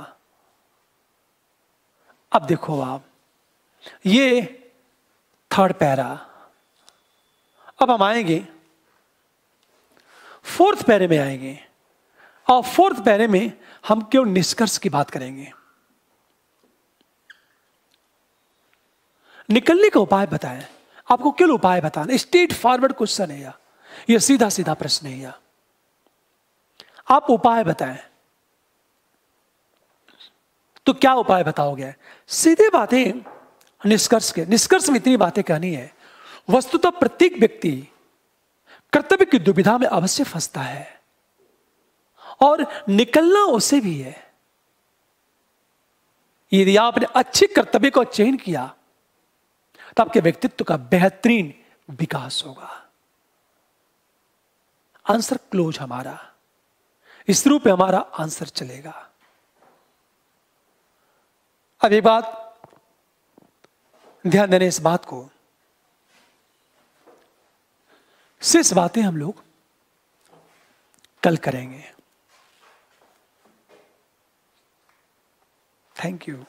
A: अब देखो आप, ये थर्ड पैरा। अब हम आएंगे फोर्थ पैरे में आएंगे, और फोर्थ पैरे में हम क्यों निष्कर्ष की बात करेंगे। निकलने का उपाय बताएं। आपको केवल उपाय बताना, स्ट्रेट फॉरवर्ड क्वेश्चन है यह सीधा सीधा प्रश्न है यह। आप उपाय बताएं तो क्या उपाय बताओगे। सीधे बातें निष्कर्ष के, निष्कर्ष में इतनी बातें कहनी है। वस्तुतः प्रत्येक व्यक्ति कर्तव्य की दुविधा में अवश्य फंसता है और निकलना उसे भी है। यदि आपने अच्छे कर्तव्य को चयन किया तो आपके व्यक्तित्व का बेहतरीन विकास होगा। आंसर क्लोज हमारा इस रूप में हमारा आंसर चलेगा। अब एक बात ध्यान देने इस बात को, शेष बातें हम लोग कल करेंगे। Thank you.